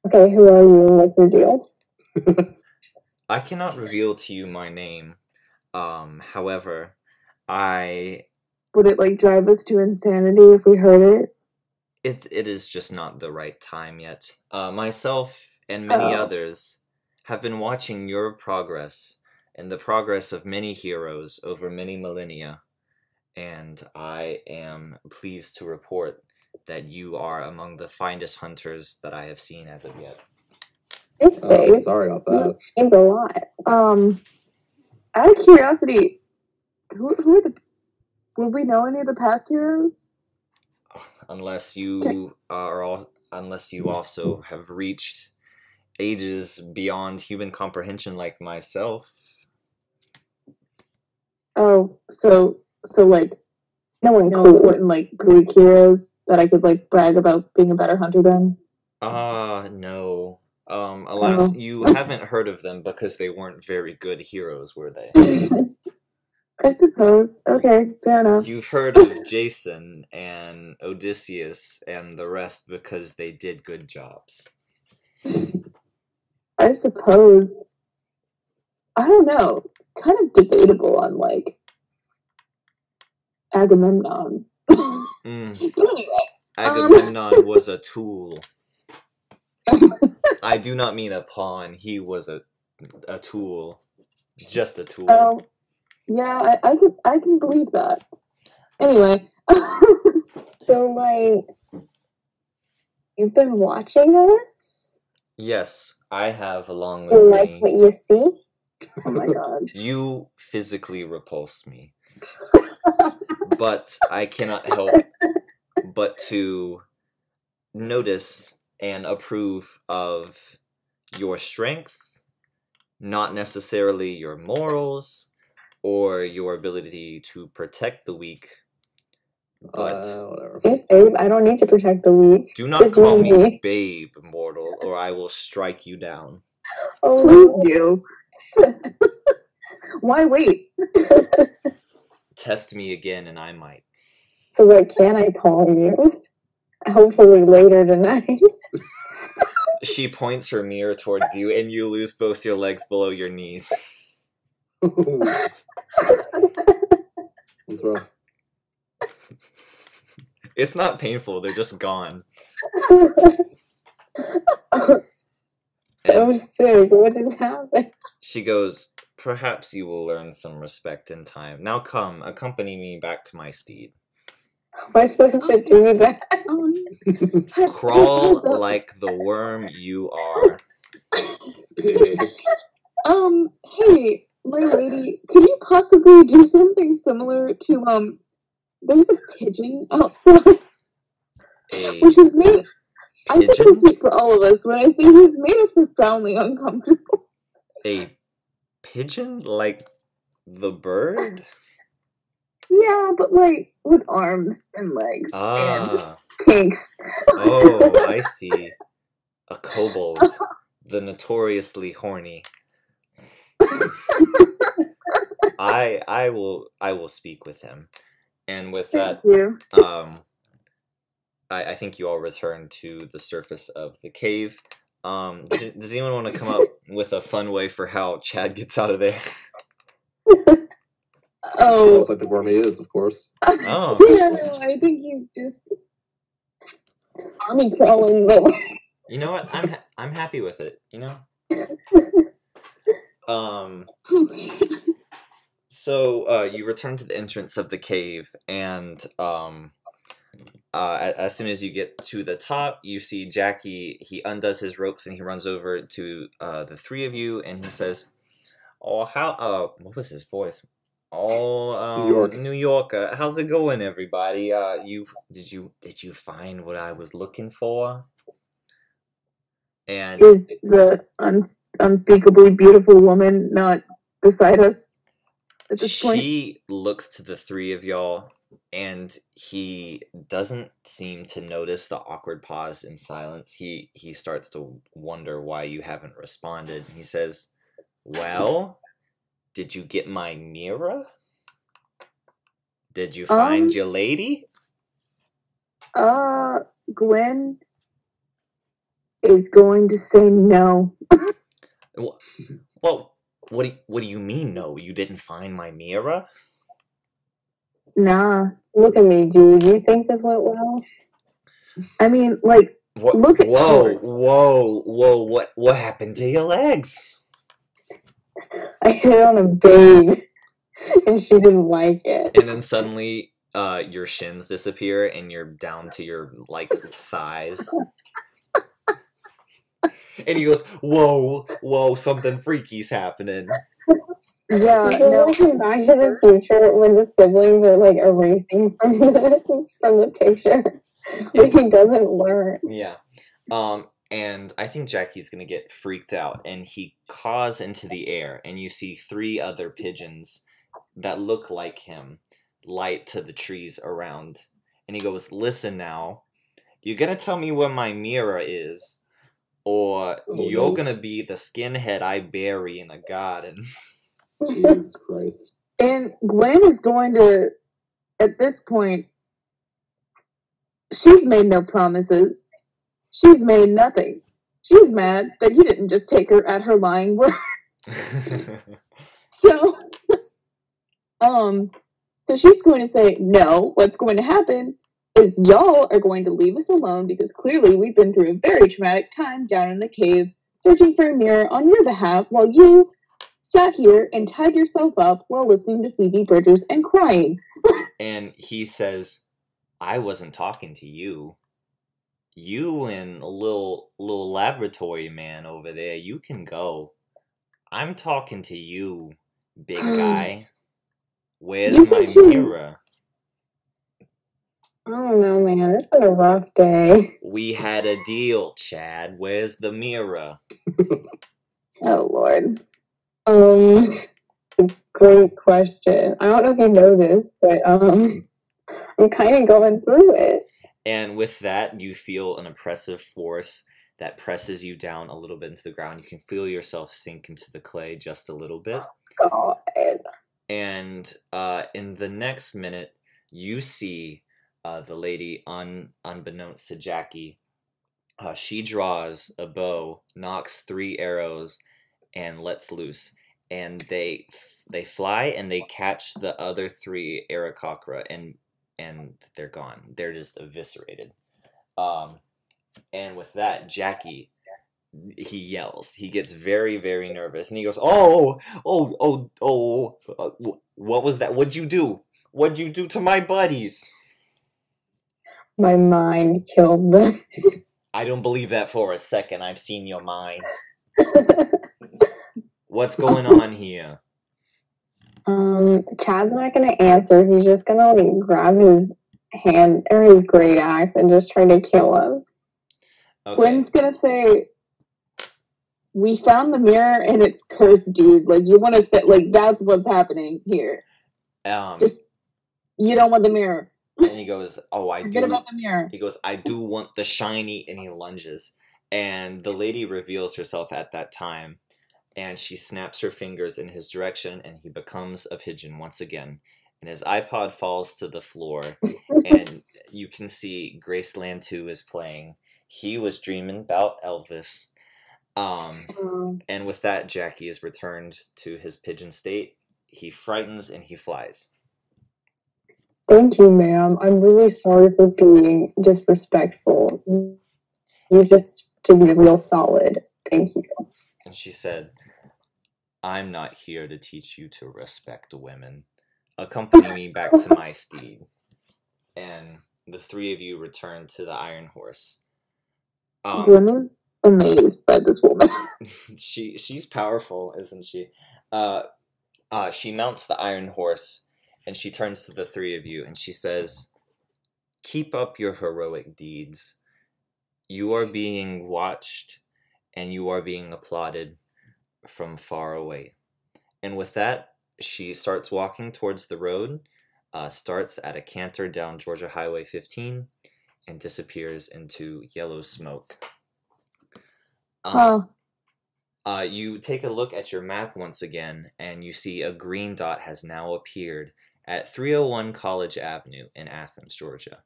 Okay, who are you and what's your deal? I cannot reveal to you my name. However, Would it like drive us to insanity if we heard it? it is just not the right time yet. Myself and many others have been watching your progress and the progress of many heroes over many millennia, and I am pleased to report that you are among the finest hunters that I have seen as of yet. Thanks, babe. Sorry about that. Means a lot. Out of curiosity, who are the? Would we know any of the past heroes? Unless you also have reached ages beyond human comprehension like myself. Oh, so like No one no cool. important like Greek heroes that I could like brag about being a better hunter than? No. Alas, you haven't heard of them because they weren't very good heroes, were they? I suppose. Okay, fair enough. You've heard of Jason and Odysseus and the rest because they did good jobs. I suppose. I don't know. Kind of debatable on like Agamemnon. Anyway, Agamemnon was a tool. I do not mean a pawn. He was a tool. Just a tool. oh, yeah, I can believe that. Anyway, So, like, you've been watching us? Yes, I have along You with like me. what you see? oh my god. You physically repulse me. But I cannot help but to notice and approve of your strength, not necessarily your morals or your ability to protect the weak, but Whatever. Yes, babe. I don't need to protect the weak. do not Just call leave me babe, mortal, or I will strike you down. Please Oh, do. Why wait? Test me again and I might. so what can I call you? Hopefully later tonight. She points her mirror towards you and you lose both your legs below your knees. Let's roll. It's not painful, they're just gone. So And sick. What just happened? she goes, "Perhaps you will learn some respect in time. Now come, accompany me back to my steed. Am I supposed to do that? Crawl like the worm you are." Hey, my lady, could you possibly do something similar to, there's a pigeon outside, A which is made, I think I pigeon? speak for all of us when I say he's made us profoundly uncomfortable. A pigeon? Like the bird? Yeah, but like, with arms and legs and Ah. kinks. Oh, I see. A kobold. The notoriously horny. I will speak with him. And with that, Thank you. I think you all return to the surface of the cave. Does anyone want to come up with a fun way for how Chad gets out of there? Oh, It's like the worm he is, of course. Oh. Yeah, no, I think you just army crawling, but You know what? I'm happy with it. You know. So you return to the entrance of the cave, and as soon as you get to the top, you see Jackie. He undoes his ropes and he runs over to the three of you, and he says, "Oh, how? What was his voice? Oh, New York. New York. How's it going, everybody? Did you find what I was looking for?" And is the unspeakably beautiful woman not beside us at this point? she looks to the three of y'all, and he doesn't seem to notice the awkward pause in silence. He starts to wonder why you haven't responded. He says, "Well, did you get my mirror? Did you find your lady?" Gwen is going to say no. Well, what do you mean no? You didn't find my mirror? Nah. Look at me, dude. You think this went well? I mean, like, What? look at Whoa! What happened to your legs? I hit on a babe, and she didn't like it. And then suddenly, your shins disappear, and you're down to your like thighs. And he goes, "Whoa! Something freaky's happening." Yeah, Is it no. like in Back to the Future when the siblings are like erasing from the picture? Like he doesn't learn. Yeah. And I think Jackie's gonna get freaked out, and he caws into the air, and you see three other pigeons that look like him light to the trees around. And he goes, "Listen now, you're gonna tell me where my mirror is, or you're no. gonna be the skinhead I bury in a garden." Jesus Christ. And Gwen is going to, at this point, she's made no promises. She's made nothing. She's mad that he didn't just take her at her lying word. So, so she's going to say, no, what's going to happen is y'all are going to leave us alone because clearly we've been through a very traumatic time down in the cave searching for a mirror on your behalf while you sat here and tied yourself up while listening to Phoebe Bridgers and crying. And he says, "I wasn't talking to you. You and a little laboratory man over there, you can go. I'm talking to you, big guy. Where's my mirror? I don't know, man. It's been a rough day. We had a deal, Chad. Where's the mirror?" Oh, Lord. Great question. I don't know if you know this, but I'm kind of going through it. And with that, you feel an oppressive force that presses you down a little bit into the ground. You can feel yourself sink into the clay just a little bit. God. And in the next minute, you see the lady, unbeknownst to Jackie. She draws a bow, knocks 3 arrows, and lets loose. and they fly and they catch the other three Aarakocra, and they're gone. They're just eviscerated. And with that, Jackie, he yells. He gets very, very nervous, and he goes, "Oh, oh, oh, oh! What was that? What'd you do? What'd you do to my buddies?" My mind killed them. I don't believe that for a second. I've seen your mind. What's going on here? Chad's not gonna answer. He's just gonna like grab his hand or his great axe and just try to kill him. Okay. Quinn's gonna say, "We found the mirror and it's cursed, dude. Like, you want to say, like, that's what's happening here. Just, you don't want the mirror." And he goes, "Oh, I Forget do." about the mirror. He goes, "I do want the shiny," and he lunges. And the lady reveals herself at that time, and she snaps her fingers in his direction, and he becomes a pigeon once again. And his iPod falls to the floor, and you can see Graceland 2 is playing. He was dreaming about Elvis. And with that, Jackie is returned to his pigeon state. He frightens and he flies. Thank you, ma'am. I'm really sorry for being disrespectful. You just did me real solid. Thank you. And she said, "I'm not here to teach you to respect women. Accompany me back to my steed." And the three of you return to the Iron Horse. Gwyn is amazed by this woman. She's powerful, isn't she? She mounts the Iron Horse, and she turns to the three of you, and she says, "Keep up your heroic deeds. You are being watched, and you are being applauded from far away." And with that, she starts walking towards the road, starts at a canter down Georgia Highway 15, and disappears into yellow smoke. You take a look at your map once again, and you see a green dot has now appeared at 301 College Avenue in Athens, Georgia.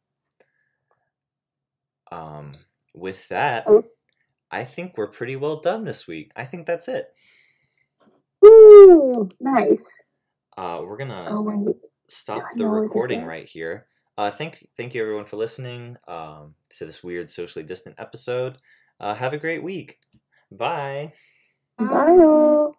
With that, I think we're pretty well done this week. I think that's it. Woo! Nice. We're gonna stop the recording right here. Thank you everyone for listening to this weird socially distant episode. Have a great week. Bye. Bye.